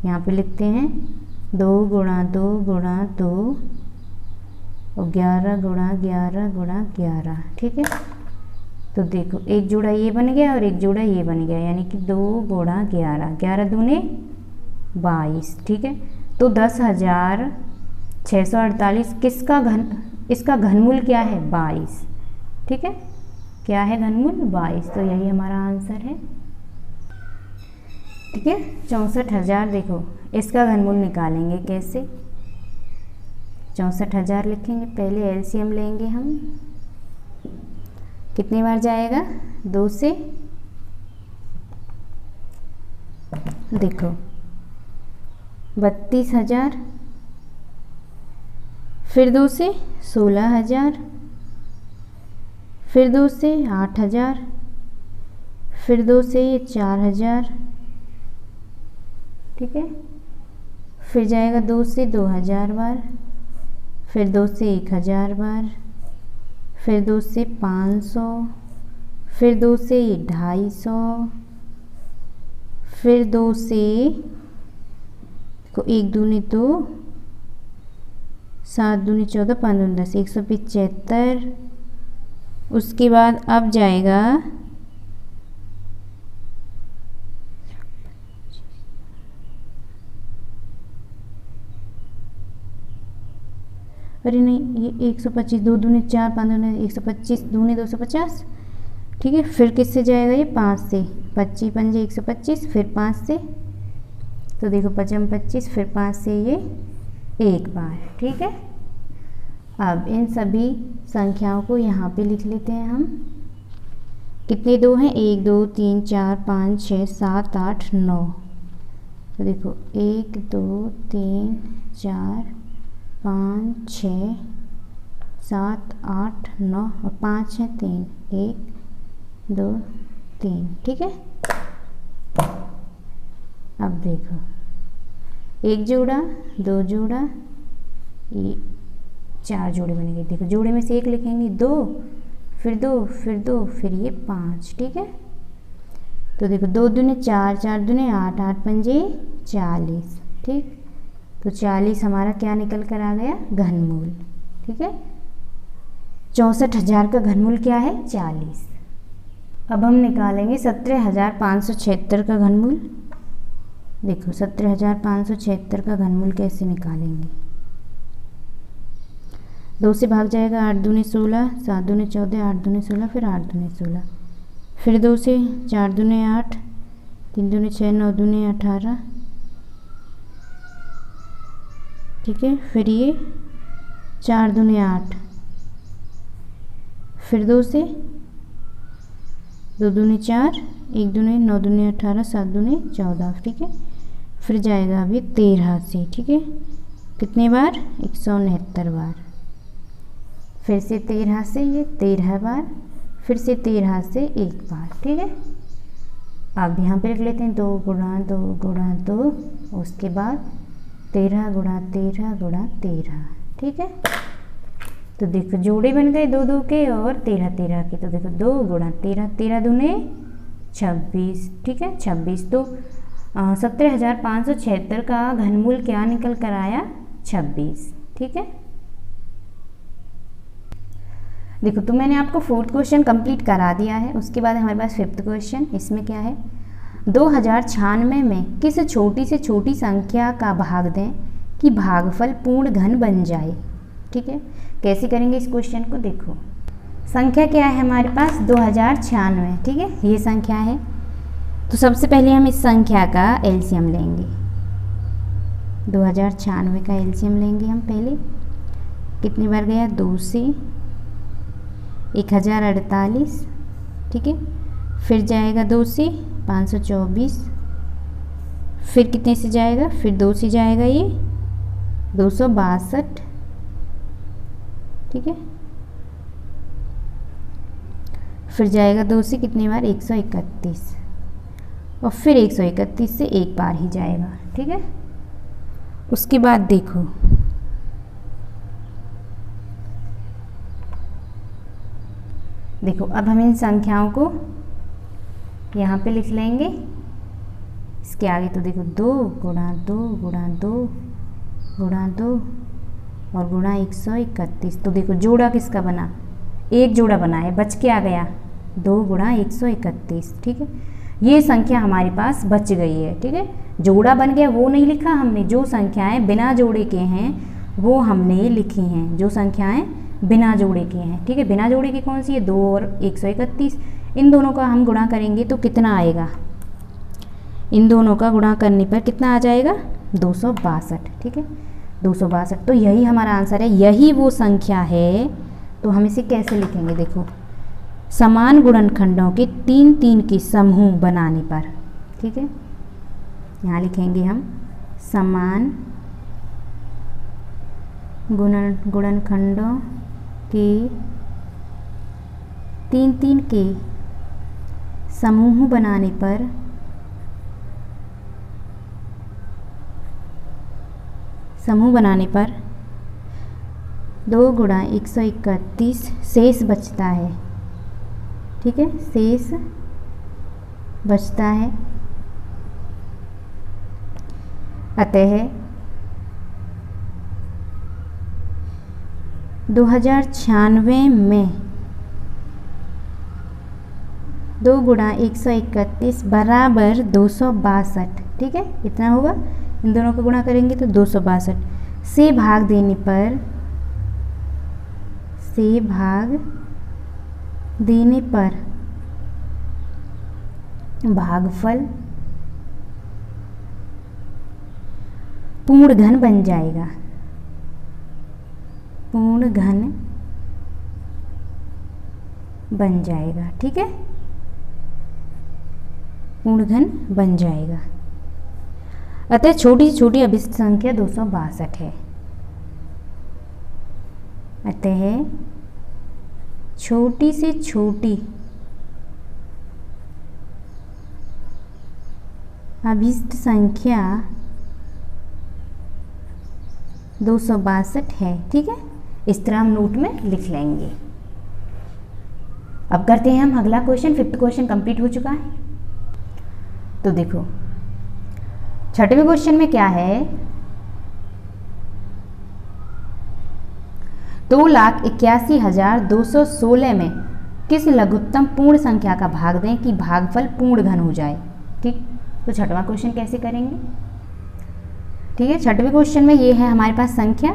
यहाँ पे लिखते हैं 2 गुणा 2 गुणा 2 और 11 गुणा 11 गुणा 11, ठीक है। तो देखो एक जोड़ा ये बन गया और एक जोड़ा ये बन गया, यानी कि 2 गुणा 11, 11 दूने 22, ठीक है। तो 10,648 किसका इसका घनमूल क्या है, 22, ठीक है। क्या है घनमूल, 22। तो यही हमारा आंसर है, ठीक है। 64,000, देखो इसका घनमूल निकालेंगे कैसे, 64,000 लिखेंगे, पहले एलसीएम लेंगे हम, कितनी बार जाएगा, 2 से, देखो 32,000, फिर 2 से 16,000, फिर 2 से 8,000, फिर 2 से ये 4,000, ठीक है। फिर जाएगा 2 से 2,000 बार, फिर 2 से 1,000 बार, फिर 2 से 500, फिर 2 से 250, फिर 2 से को 1 दूनी 2, 7 दूनी 14, 5 दूनी 10, 175। उसके बाद अब जाएगा अरे नहीं, ये 125, 2 दूनी 4, 5 दूनी 125, दूनी 250, ठीक है। फिर किससे जाएगा ये, 5 से, 25 पंजे 125, फिर 5 से, तो देखो 55 25, फिर 5 से ये 1 बार, ठीक है। अब इन सभी संख्याओं को यहाँ पे लिख लेते हैं हम, कितने 2 हैं, 1 2 3 4 5 6 7 8 9। तो देखो 1 2 3 4 5 6 7 8 9 और 5 है 3, 1 2 3, ठीक है। अब देखो 1 जोड़ा, 2 जोड़ा, ये 4 जोड़े बनेंगे। देखो जोड़े में से एक लिखेंगे, 2, फिर 2, फिर 2, फिर ये 5, ठीक है। तो देखो 2 दूने 4, 4 दूने 8, 8 पंजे 40, ठीक। तो 40 हमारा क्या निकल कर आ गया, घनमूल, ठीक है। 64,000 का घनमूल क्या है, 40। अब हम निकालेंगे 17,576 का घनमूल। देखो 17,576 का घनमूल कैसे निकालेंगे, 2 से भाग जाएगा, 8 दूने 16, 7 दूने 14, 8 दूने 16, फिर 8 दूने 16, फिर 2 से, 4 दूने 8, 3 दूने 6, 9 दूने 18, ठीक है। फिर ये 4 दूने 8, फिर 2 से, 2 दूने 4, 1 दूने 9 दूने 18, 7 दूने 14, ठीक है। फिर जाएगा अभी 13 से, ठीक है। कितने बार, 169 बार। फिर से 13 से ये 13 बार, फिर से 13 से 1 बार, ठीक है। अब यहाँ पे लिख लेते हैं 2 गुणा 2 गुणा 2, उसके बाद 13 गुणा 13 गुणा 13, ठीक है। तो देखो जोड़े बन गए 2 2 के और 13 13 के। तो देखो 2 गुणा 13, 13 दूने 26, ठीक है, 26। तो 17,576 का घनमूल क्या निकल कर आया, 26, ठीक है। देखो तो मैंने आपको 4th क्वेश्चन कंप्लीट करा दिया है। उसके बाद हमारे पास 5th क्वेश्चन। इसमें क्या है, 2096 में किस छोटी से छोटी संख्या का भाग दें कि भागफल पूर्ण घन बन जाए, ठीक है। कैसे करेंगे इस क्वेश्चन को, देखो संख्या क्या है हमारे पास, 2096, ठीक है, ये संख्या है। तो सबसे पहले हम इस संख्या का एलसीएम लेंगे, 2096 का एलसीएम लेंगे हम पहले। कितनी बार गया, 2 से, 1048, ठीक है। फिर जाएगा 2 से 524, फिर कितने से जाएगा, फिर 2 से जाएगा ये 262, ठीक है। फिर जाएगा 2 से कितनी बार, 131, और फिर 131 से एक बार ही जाएगा, ठीक है। उसके बाद देखो अब हम इन संख्याओं को यहाँ पे लिख लेंगे। इसके आगे तो देखो 2 गुणा 2 गुणा 2 गुणा 2 और गुणा 131। तो देखो जोड़ा किसका बना, एक जोड़ा बना है, बच के आ गया 2 गुणा 131, ठीक है। ये संख्या हमारे पास बच गई है, ठीक है। जोड़ा बन गया वो नहीं लिखा हमने, जो संख्याएं बिना जोड़े के हैं वो हमने लिखी हैं, जो संख्याएं बिना जोड़े के हैं, ठीक है। बिना जोड़े की कौन सी है, 2 और 131। इन दोनों का हम गुणा करेंगे तो कितना आएगा, इन दोनों का गुणा करने पर कितना आ जाएगा, 262, ठीक है, 262। तो यही हमारा आंसर है, यही वो संख्या है। तो हम इसे कैसे लिखेंगे, देखो समान गुणनखंडों के 3 3 के समूह बनाने पर, ठीक है। यहाँ लिखेंगे हम समान गुणनखंडों के 3 3 के समूह बनाने पर समूह बनाने पर 2 गुणा 131 शेष बचता है, ठीक है, शेष बचता है। अतः 2096 में 2 गुणा 131 बराबर 262, ठीक है, इतना होगा। इन दोनों को गुणा करेंगे तो 262 से भाग देने पर भागफल पूर्ण घन बन जाएगा, पूर्ण घन बन जाएगा, ठीक है, पूर्ण घन बन जाएगा। अतः छोटी से छोटी अभिष्ट संख्या 262 है। अतः छोटी से छोटी अभिष्ट संख्या 262 है, ठीक है। इस तरह हम नोट में लिख लेंगे। अब करते हैं हम अगला क्वेश्चन। 5th क्वेश्चन कंप्लीट हो चुका है। तो देखो 6वें क्वेश्चन में क्या है, 2,81,216 में किस लघुत्तम पूर्ण संख्या का भाग दें कि भागफल पूर्ण घन हो जाए। ठीक, तो 6वां क्वेश्चन कैसे करेंगे। ठीक है, 6वें क्वेश्चन में ये है हमारे पास संख्या।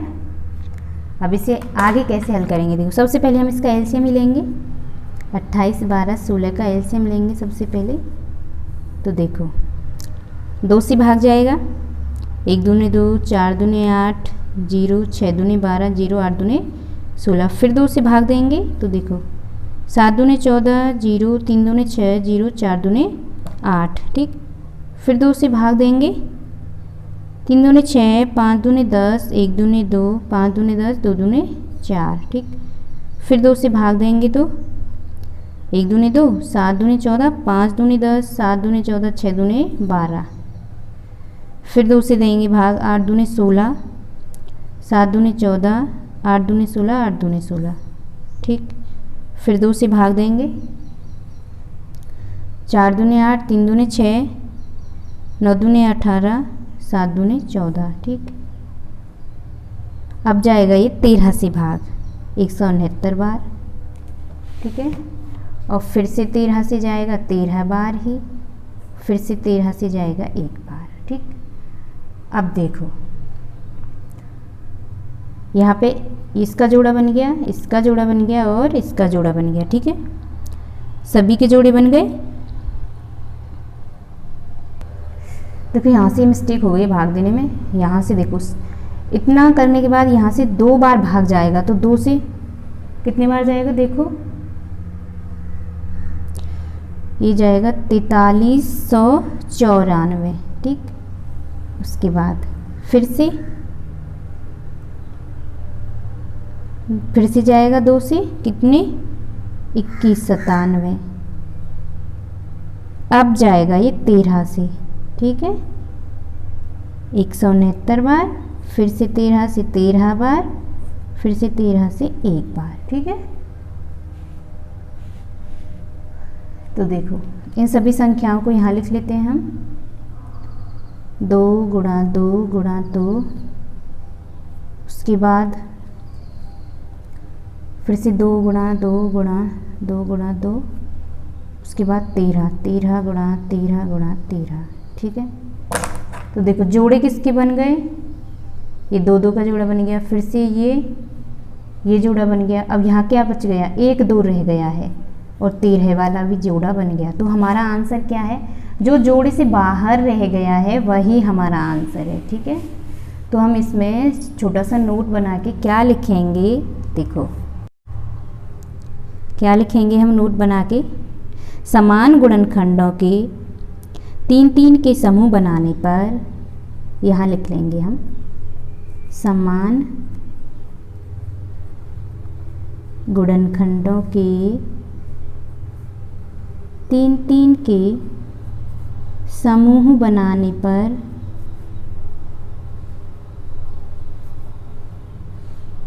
अब इसे आगे कैसे हल करेंगे, देखो सबसे पहले हम इसका एलसीएम ही लेंगे। 28, 12, 16 का एलसीएम लेंगे सबसे पहले। तो देखो 2 से भाग जाएगा, 1 दूने 2, 4 दूने 8, 0, 6 दूने 12, 0, 8 दूने 16। फिर 2 से भाग देंगे तो देखो 7 दूने 14, 0, 3 दूने 6, 0, 4 दूने 8। ठीक, फिर 2 से भाग देंगे, 3 दूने 6, 5 दूने 10, 1 दूने 2, 5 दूने 10, 2 दूने 4। ठीक, फिर 2 से भाग देंगे तो 1 दूने 2, 7 दूने 14, 5 दूने 10, 7 दूने 14, 6 दूने 12। फिर 2 से देंगे भाग, 8 दूने 16, 7 दूने 14, 8 दूने 16, 8 दूने 16। ठीक, फिर 2 से भाग देंगे, 4 दूने 8, 3 दूने 6, 9 दूने 18, 7 दूने 14। ठीक, अब जाएगा ये 13 से भाग 169 बार। ठीक है, और फिर से 13 से जाएगा 13 बार ही, फिर से 13 से जाएगा 1 बार। ठीक, अब देखो यहाँ पे इसका जोड़ा बन गया, इसका जोड़ा बन गया और इसका जोड़ा बन गया। ठीक है, सभी के जोड़े बन गए। देखो यहाँ से मिस्टेक हो गई भाग देने में। यहाँ से देखो इतना करने के बाद यहाँ से 2 बार भाग जाएगा, तो 2 से कितने बार जाएगा, देखो ये जाएगा 4394। ठीक, उसके बाद फिर से जाएगा 2 से कितने, 2197। अब जाएगा ये 13 से। ठीक है, 169 बार, फिर से 13 से 13 बार, फिर से 13 से 1 बार। ठीक है, तो देखो इन सभी संख्याओं को यहाँ लिख लेते हैं हम। 2 गुणा 2 गुणा 2, उसके बाद फिर से 2 गुणा 2 गुणा 2 गुणा 2, उसके बाद 13, 13 गुणा 13 गुणा 13। ठीक है, तो देखो जोड़े किसके बन गए, ये 2 2 का जोड़ा बन गया, फिर से ये जोड़ा बन गया। अब यहाँ क्या बच गया, 1 2 रह गया है और 13 वाला भी जोड़ा बन गया। तो हमारा आंसर क्या है, जो जोड़े से बाहर रह गया है वही हमारा आंसर है। ठीक है, तो हम इसमें छोटा सा नोट बना के क्या लिखेंगे, देखो क्या लिखेंगे हम नोट बना के, समान गुणनखंडों के 3 3 के समूह बनाने पर, यहाँ लिख लेंगे हम समान गुणनखंडों के 3 3 के समूह बनाने पर,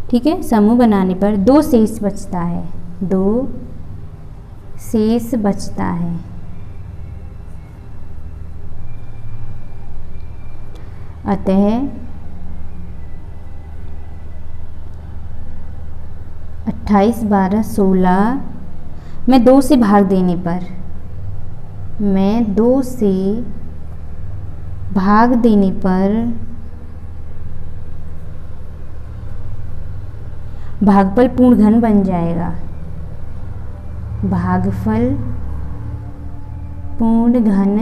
ठीक है, समूह बनाने पर 2 शेष बचता है, 2 शेष बचता है। अतः 28, 12, 16 में 2 से भाग देने पर, मैं 2 से भाग देने पर भागफल पूर्ण घन बन जाएगा, भागफल पूर्ण घन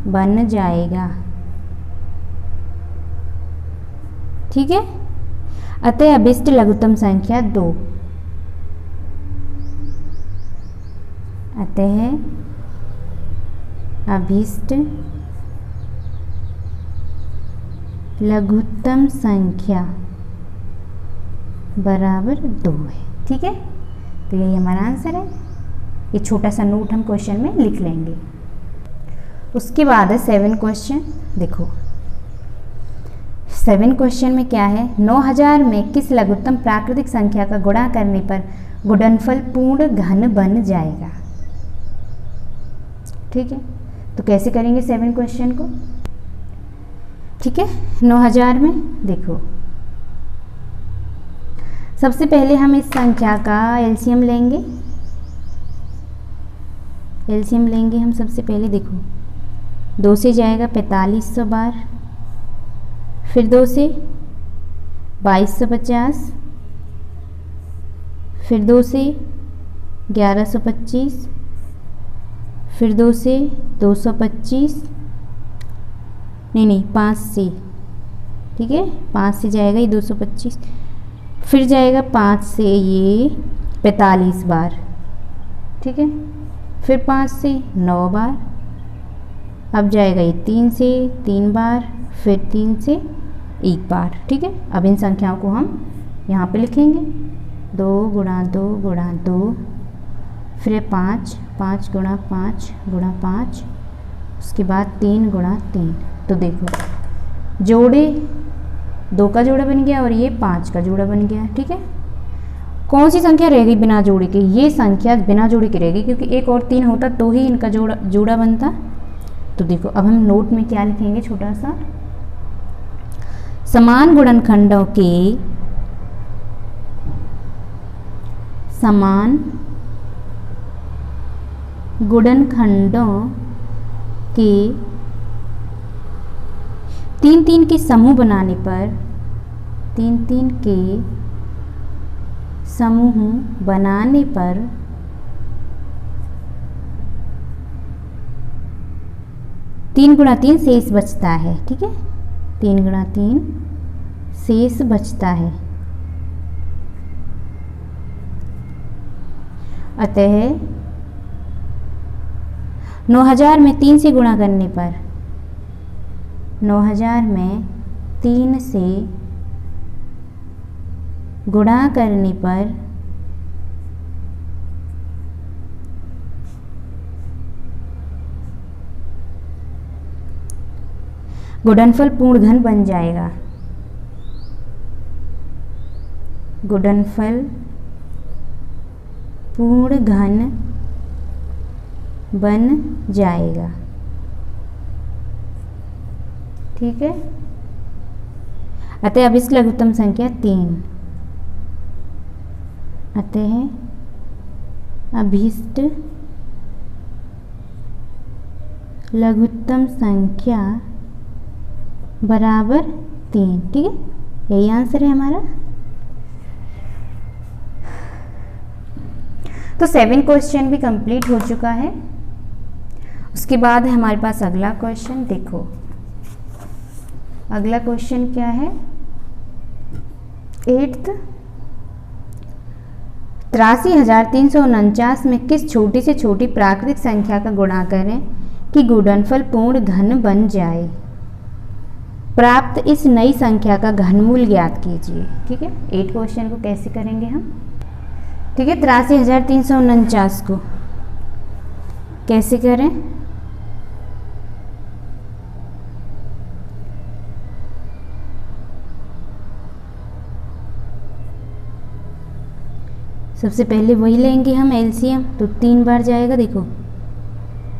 बन जाएगा। ठीक है, अतः अभिष्ट लघुत्तम संख्या 2, अतः अभिष्ट लघुत्तम संख्या बराबर 2 है। ठीक है, तो यही हमारा आंसर है। ये छोटा सा नोट हम क्वेश्चन में लिख लेंगे। उसके बाद है 7 क्वेश्चन। देखो 7 क्वेश्चन में क्या है, 9000 में किस लघुत्तम प्राकृतिक संख्या का गुणा करने पर गुणनफल पूर्ण घन बन जाएगा। ठीक है, तो कैसे करेंगे 7 क्वेश्चन को, ठीक है। 9000 में देखो, सबसे पहले हम इस संख्या का एलसीएम लेंगे। एलसीएम लेंगे हम सबसे पहले, देखो 2 से जाएगा 4500 बार, फिर 2 से 2250, फिर 2 से 1125, फिर 2 से 225, नहीं 5 से, ठीक है 5 से जाएगा ये 225, फिर जाएगा 5 से ये 45 बार, ठीक है, फिर 5 से 9 बार, अब जाएगा ये 3 से 3 बार, फिर 3 से 1 बार, ठीक है। अब इन संख्याओं को हम यहाँ पे लिखेंगे, 2 गुणा 2 गुणा 2, फिर 5 5 गुणा 5 गुणा 5, उसके बाद 3 गुणा 3। तो देखो जोड़े 2 का जोड़ा बन गया और ये 5 का जोड़ा बन गया, ठीक है। कौन सी संख्या रहेगी बिना जोड़े के? ये संख्या बिना जोड़े की रहेगी, क्योंकि 1 और 3 होता तो ही इनका जोड़ा बनता। तो देखो अब हम नोट में क्या लिखेंगे, छोटा सा, समान गुणनखंडों के तीन तीन के समूह बनाने पर, 3 के समूह बनाने पर 3 गुणा 3 शेष बचता है, ठीक है। 3 गुणा 3 शेष बचता है। अतः 9000 में 3 से गुणा करने पर, 9000 में 3 से गुणा करने पर गुणनफल पूर्ण घन बन जाएगा। गुणनफल पूर्ण घन बन जाएगा, ठीक है। अतः अब इस लघुत्तम संख्या 3, अतः अभीष्ट लघुत्तम संख्या बराबर 3, ठीक है। यही आंसर है हमारा। तो 7 क्वेश्चन भी कंप्लीट हो चुका है। उसके बाद है हमारे पास अगला क्वेश्चन। देखो अगला क्वेश्चन क्या है, 8th, 83,349 में किस छोटी से छोटी प्राकृतिक संख्या का गुणा करें कि गुणनफल पूर्ण घन बन जाए? प्राप्त इस नई संख्या का घनमूल ज्ञात कीजिए, ठीक है। 8 क्वेश्चन को कैसे करेंगे हम, ठीक है। 83,349 को कैसे करें, सबसे पहले वही लेंगे हम एलसीएम। तो 3 बार जाएगा, देखो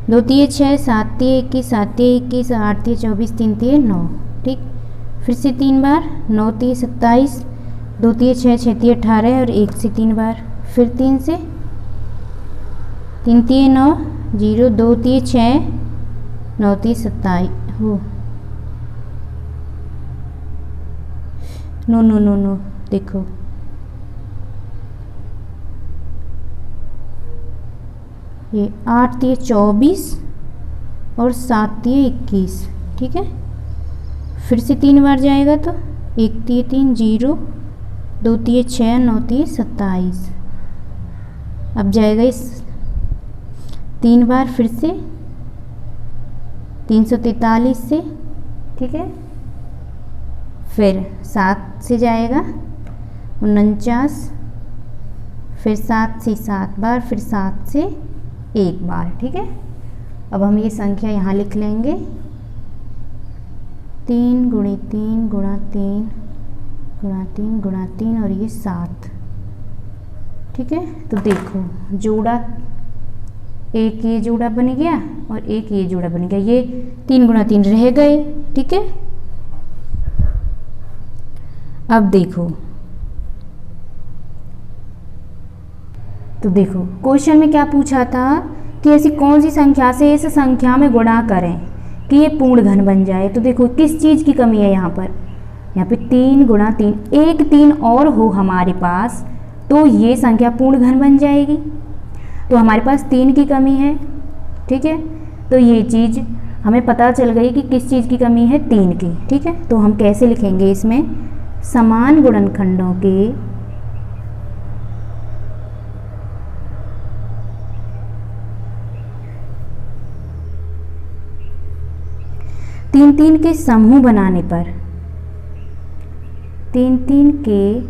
2 3 6, 7 3 21, 7 3 21, 8 3 24, 3 3 9, ठीक। फिर से 3 बार, 9 3 27, 2 3 6, 6 3 18 और 1 से 3 बार, फिर 3 से 3 3 9 0, 2 3 6, 9 3 27 हो, नो देखो ये 8 3 24 और 7 3 21, ठीक है। फिर से 3 बार जाएगा तो 1 3 3 0, 2 3 6, 9 3 27। अब जाएगा इस 3 बार, फिर से 343 से, ठीक है। फिर 7 से जाएगा 49, फिर 7 से 7 बार, फिर 7 से 1 बार, ठीक है। अब हम ये संख्या यहाँ लिख लेंगे, 3 गुणे 3 गुणा 3 गुणा 3 गुणा 3 और ये 7, ठीक है। तो देखो जोड़ा एक ये जोड़ा बन गया और एक ये जोड़ा बन गया, ये 3 गुणा 3 रह गए। ठीक है, अब देखो, तो देखो क्वेश्चन में क्या पूछा था कि ऐसी कौन सी संख्या से इस संख्या में गुणा करें कि ये पूर्ण घन बन जाए। तो देखो किस चीज़ की कमी है यहाँ पे 3 गुणा 3, एक 3 और हो हमारे पास तो ये संख्या पूर्ण घन बन जाएगी। तो हमारे पास 3 की कमी है। ठीक है, तो ये चीज़ हमें पता चल गई कि किस चीज़ की कमी है, 3 की। ठीक है, तो हम कैसे लिखेंगे इसमें, समान गुणनखंडों के तीन के समूह बनाने पर, 3 के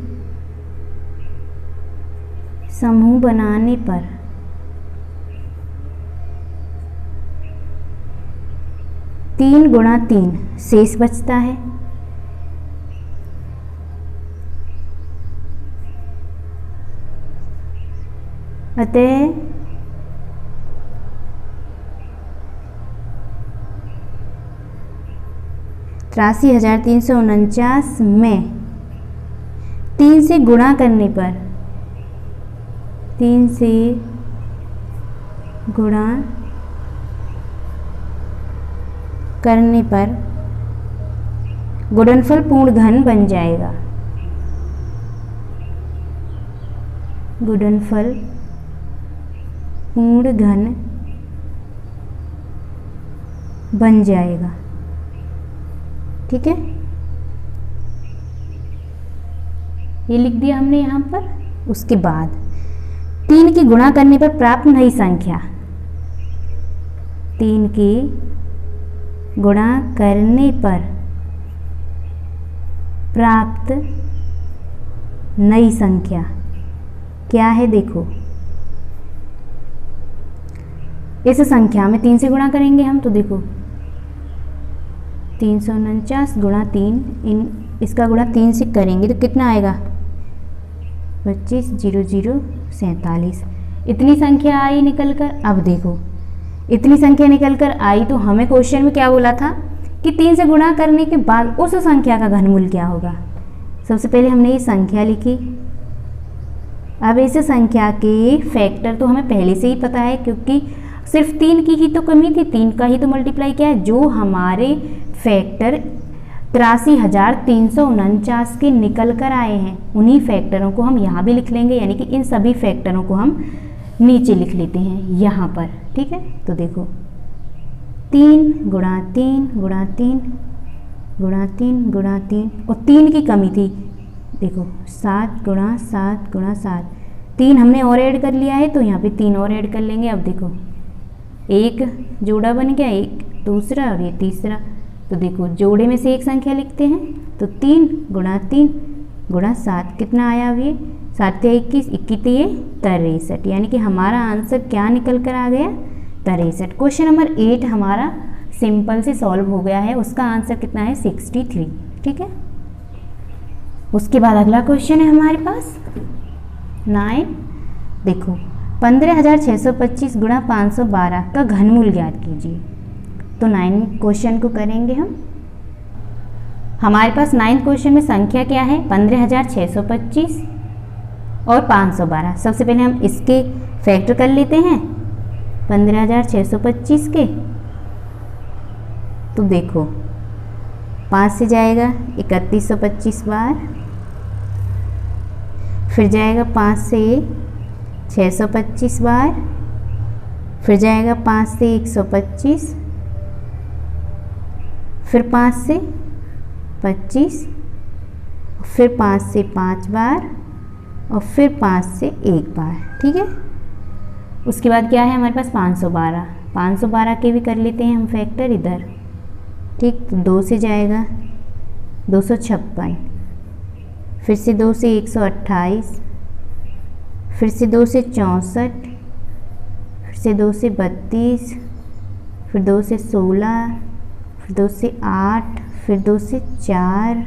समूह बनाने पर 3 गुणा 3 शेष बचता है। अतः तिरासी 349 में 3 से गुणा करने पर, 3 से गुणा करने पर गुणनफल पूर्ण घन बन जाएगा। गुणनफल पूर्ण घन बन जाएगा। ठीक है, ये लिख दिया हमने यहाँ पर। उसके बाद 3 की गुणा करने पर प्राप्त नई संख्या, 3 की गुणा करने पर प्राप्त नई संख्या क्या है, देखो इस संख्या में 3 से गुणा करेंगे हम, तो देखो 349 गुणा 3, इसका गुणा 3 से करेंगे तो कितना आएगा, 25 0 0 47। इतनी संख्या आई निकल कर। अब देखो इतनी संख्या निकल कर आई तो हमें क्वेश्चन में क्या बोला था कि 3 से गुणा करने के बाद उस संख्या का घनमूल क्या होगा। सबसे पहले हमने ये संख्या लिखी। अब इस संख्या के फैक्टर तो हमें पहले से ही पता है, क्योंकि सिर्फ 3 की ही तो कमी थी, 3 का ही तो मल्टीप्लाई किया है। जो हमारे फैक्टर 83,349 के निकल कर आए हैं उन्हीं फैक्टरों को हम यहाँ भी लिख लेंगे, यानी कि इन सभी फैक्टरों को हम नीचे लिख लेते हैं यहाँ पर। ठीक है, तो देखो 3 गुणा 3 गुणा 3 गुणा 3 गुणा 3 और 3 की कमी थी, देखो 7 गुणा 7 गुणा 7, 3 हमने और ऐड कर लिया है तो यहाँ पे 3 और ऐड कर लेंगे। अब देखो एक जोड़ा बन गया, एक दूसरा और ये तीसरा। तो देखो जोड़े में से एक संख्या लिखते हैं, तो 3 गुणा 3 गुणा 7 कितना आया, अब ये 7 से 21, 21 ये 63, यानी कि हमारा आंसर क्या निकल कर आ गया, 63। क्वेश्चन नंबर 8 हमारा सिंपल से सॉल्व हो गया है, उसका आंसर कितना है 63। ठीक है, उसके बाद अगला क्वेश्चन है हमारे पास 9। देखो 15,625 गुणा 512 का घनमूल ज्ञात कीजिए। तो 9 क्वेश्चन को करेंगे हम। हमारे पास 9 क्वेश्चन में संख्या क्या है, 15,625 और 512। सबसे पहले हम इसके फैक्टर कर लेते हैं 15,625 के। तो देखो 5 से जाएगा 3125 बार, फिर जाएगा 5 से 625 बार, फिर जाएगा 5 से 125, फिर 5 से 25, फिर 5 से 5 बार और फिर 5 से 1 बार। ठीक है, उसके बाद क्या है हमारे पास 512। 512 के भी कर लेते हैं हम फैक्टर इधर। ठीक, तो 2 से जाएगा 256, फिर से 2 से 128, फिर से 2 से 64, फिर से 2 से 32, फिर 2 से 16, फिर 2 से 8, फिर 2 से 4,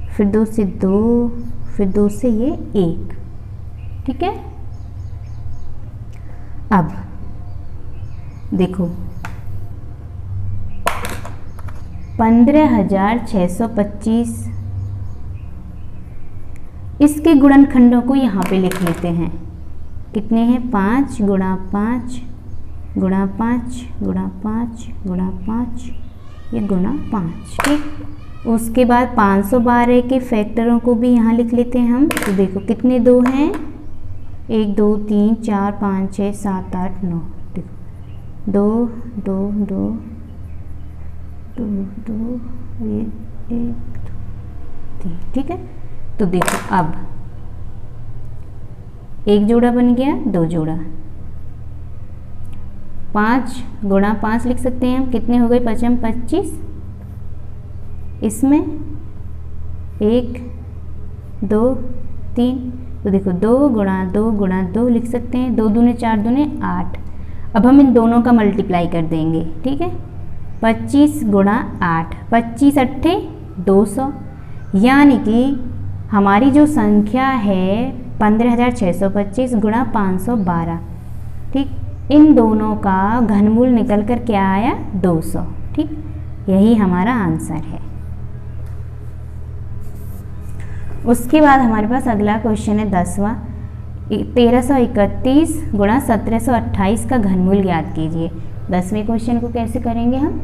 फिर 2 से 2, फिर 2 से ये 1। ठीक है, अब देखो 15,625 इसके गुणनखंडों को यहाँ पे लिख लेते हैं। कितने हैं? 5 गुणा 5 गुणा 5 गुणा 5 गुणा 5, ये गुणा 5। ठीक, उसके बाद 512 के फैक्टरों को भी यहाँ लिख लेते हैं हम। तो देखो कितने 2 हैं? 1 2 3 4 5 6 7 8 9। देखो 2 2 2 2 2 1 1 3। ठीक है, तो देखो अब एक जोड़ा बन गया, 2 जोड़ा। 5 गुणा 5 लिख सकते हैं हम। कितने हो गए? 5 25। इसमें 1 2 3, तो देखो 2 गुणा 2 गुणा 2 लिख सकते हैं। 2 दूने 4 दूने 8। अब हम इन दोनों का मल्टीप्लाई कर देंगे। ठीक है, 25 गुणा 8, 25 अट्ठे 200, यानी कि हमारी जो संख्या है 15,625 गुणा 512। ठीक, इन दोनों का घनमूल निकल कर क्या आया? 200। ठीक, यही हमारा आंसर है। उसके बाद हमारे पास अगला क्वेश्चन है 10वां। 1331 गुणा 1728 का घनमूल ज्ञात कीजिए। 10वें क्वेश्चन को कैसे करेंगे हम?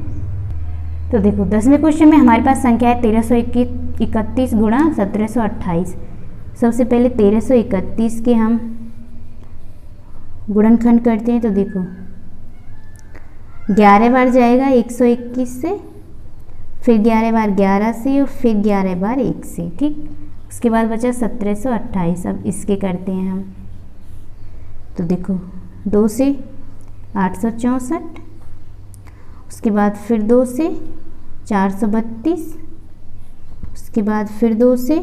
तो देखो 10वें क्वेश्चन में हमारे पास संख्या है 1331 गुणा 1728। सबसे पहले 1331 के हम गुणनखंड करते हैं। तो देखो 11 बार जाएगा 121 से, फिर 11 बार 11 से, और फिर 11 बार 1 से। ठीक, उसके बाद बचा 1728। अब इसके करते हैं हम। तो देखो 2 से 864, उसके बाद फिर 2 से 432, उसके बाद फिर 2 से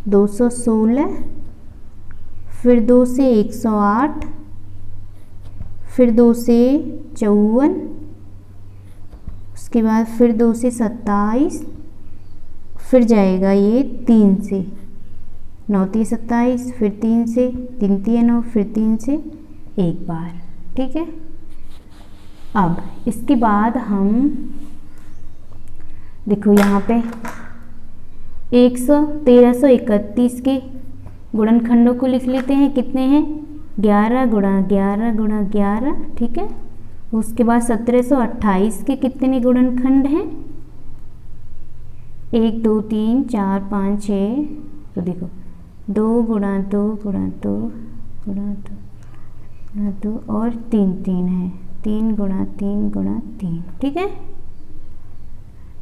216, फिर 2 से 108, फिर 2 से 54, उसके बाद फिर 2 से 27, फिर जाएगा ये 3 से 9 3 27, फिर 3 से 3 3 9, फिर 3 से 1 बार। ठीक है, अब इसके बाद हम देखो यहाँ पे 1331 के गुणनखंडों को लिख लेते हैं। कितने हैं? 11 गुणा 11 गुणा 11। ठीक है, उसके बाद 1728 के कितने गुणनखंड हैं? 1 2 3 4 5 6। तो देखो 2 गुणा 2 गुणा 2 गुणा 2 गुणा 2 और 3 3 है। 3 गुणा 3 गुणा 3। ठीक है,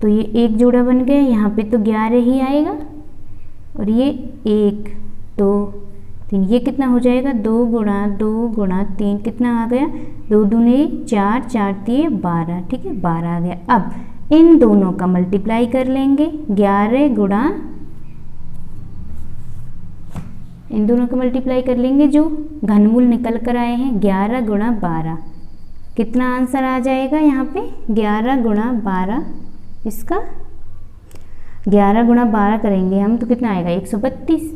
तो ये एक जोड़ा बन गया। यहाँ पे तो 11 ही आएगा, और ये 1 2 3, ये कितना हो जाएगा? 2 गुणा 2 गुणा 3, कितना आ गया? 2 दूने 4 4 3 12। ठीक है, 12 आ गया। अब इन दोनों का मल्टीप्लाई कर लेंगे। 11 गुणा, इन दोनों का मल्टीप्लाई कर लेंगे, जो घनमूल निकल कर आए हैं। 11 गुणा 12, कितना आंसर आ जाएगा यहाँ पे? 11 गुणा 12, इसका 11 गुणा 12 करेंगे हम तो कितना आएगा? 132।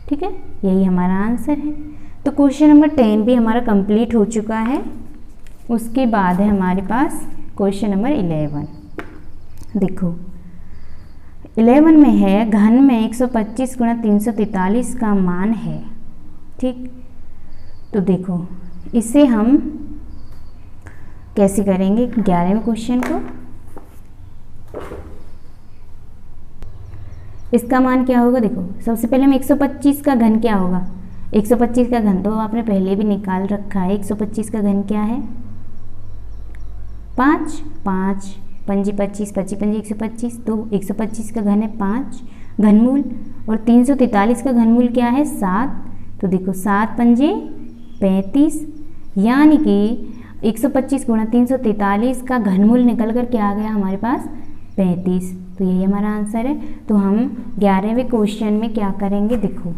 ठीक है, यही हमारा आंसर है। तो क्वेश्चन नंबर 10 भी हमारा कंप्लीट हो चुका है। उसके बाद है हमारे पास क्वेश्चन नंबर 11। देखो 11 में है, घन में 125 गुणा 343 का मान है। ठीक, तो देखो इसे हम कैसे करेंगे 11वें क्वेश्चन को? इसका मान क्या होगा? देखो सबसे पहले हम 125 का घन क्या होगा? 125 का घन तो आपने पहले भी निकाल रखा है। 125 का घन क्या है? 5 5 पंजी 25 25 पंजी 125, तो 125 का घन है 5 घनमूल, और 343 का घनमूल क्या है? 7। तो देखो 7 पंजे 35, यानी कि 125 गुणा 343 का घनमूल निकल कर क्या आ गया हमारे पास? 35। तो यही हमारा आंसर है। तो हम 11वें क्वेश्चन में क्या करेंगे? देखो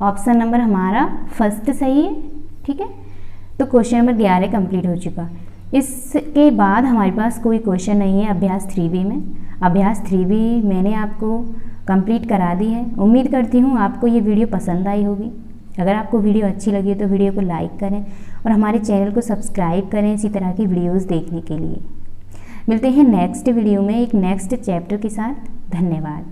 ऑप्शन नंबर हमारा फर्स्ट सही है। ठीक है, तो क्वेश्चन नंबर 11 कंप्लीट हो चुका। इसके बाद हमारे पास कोई क्वेश्चन नहीं है अभ्यास 3B में। अभ्यास 3B मैंने आपको कंप्लीट करा दी है। उम्मीद करती हूँ आपको ये वीडियो पसंद आई होगी। अगर आपको वीडियो अच्छी लगी तो वीडियो को लाइक करें और हमारे चैनल को सब्सक्राइब करें इसी तरह की वीडियोस देखने के लिए। मिलते हैं नेक्स्ट वीडियो में एक नेक्स्ट चैप्टर के साथ। धन्यवाद।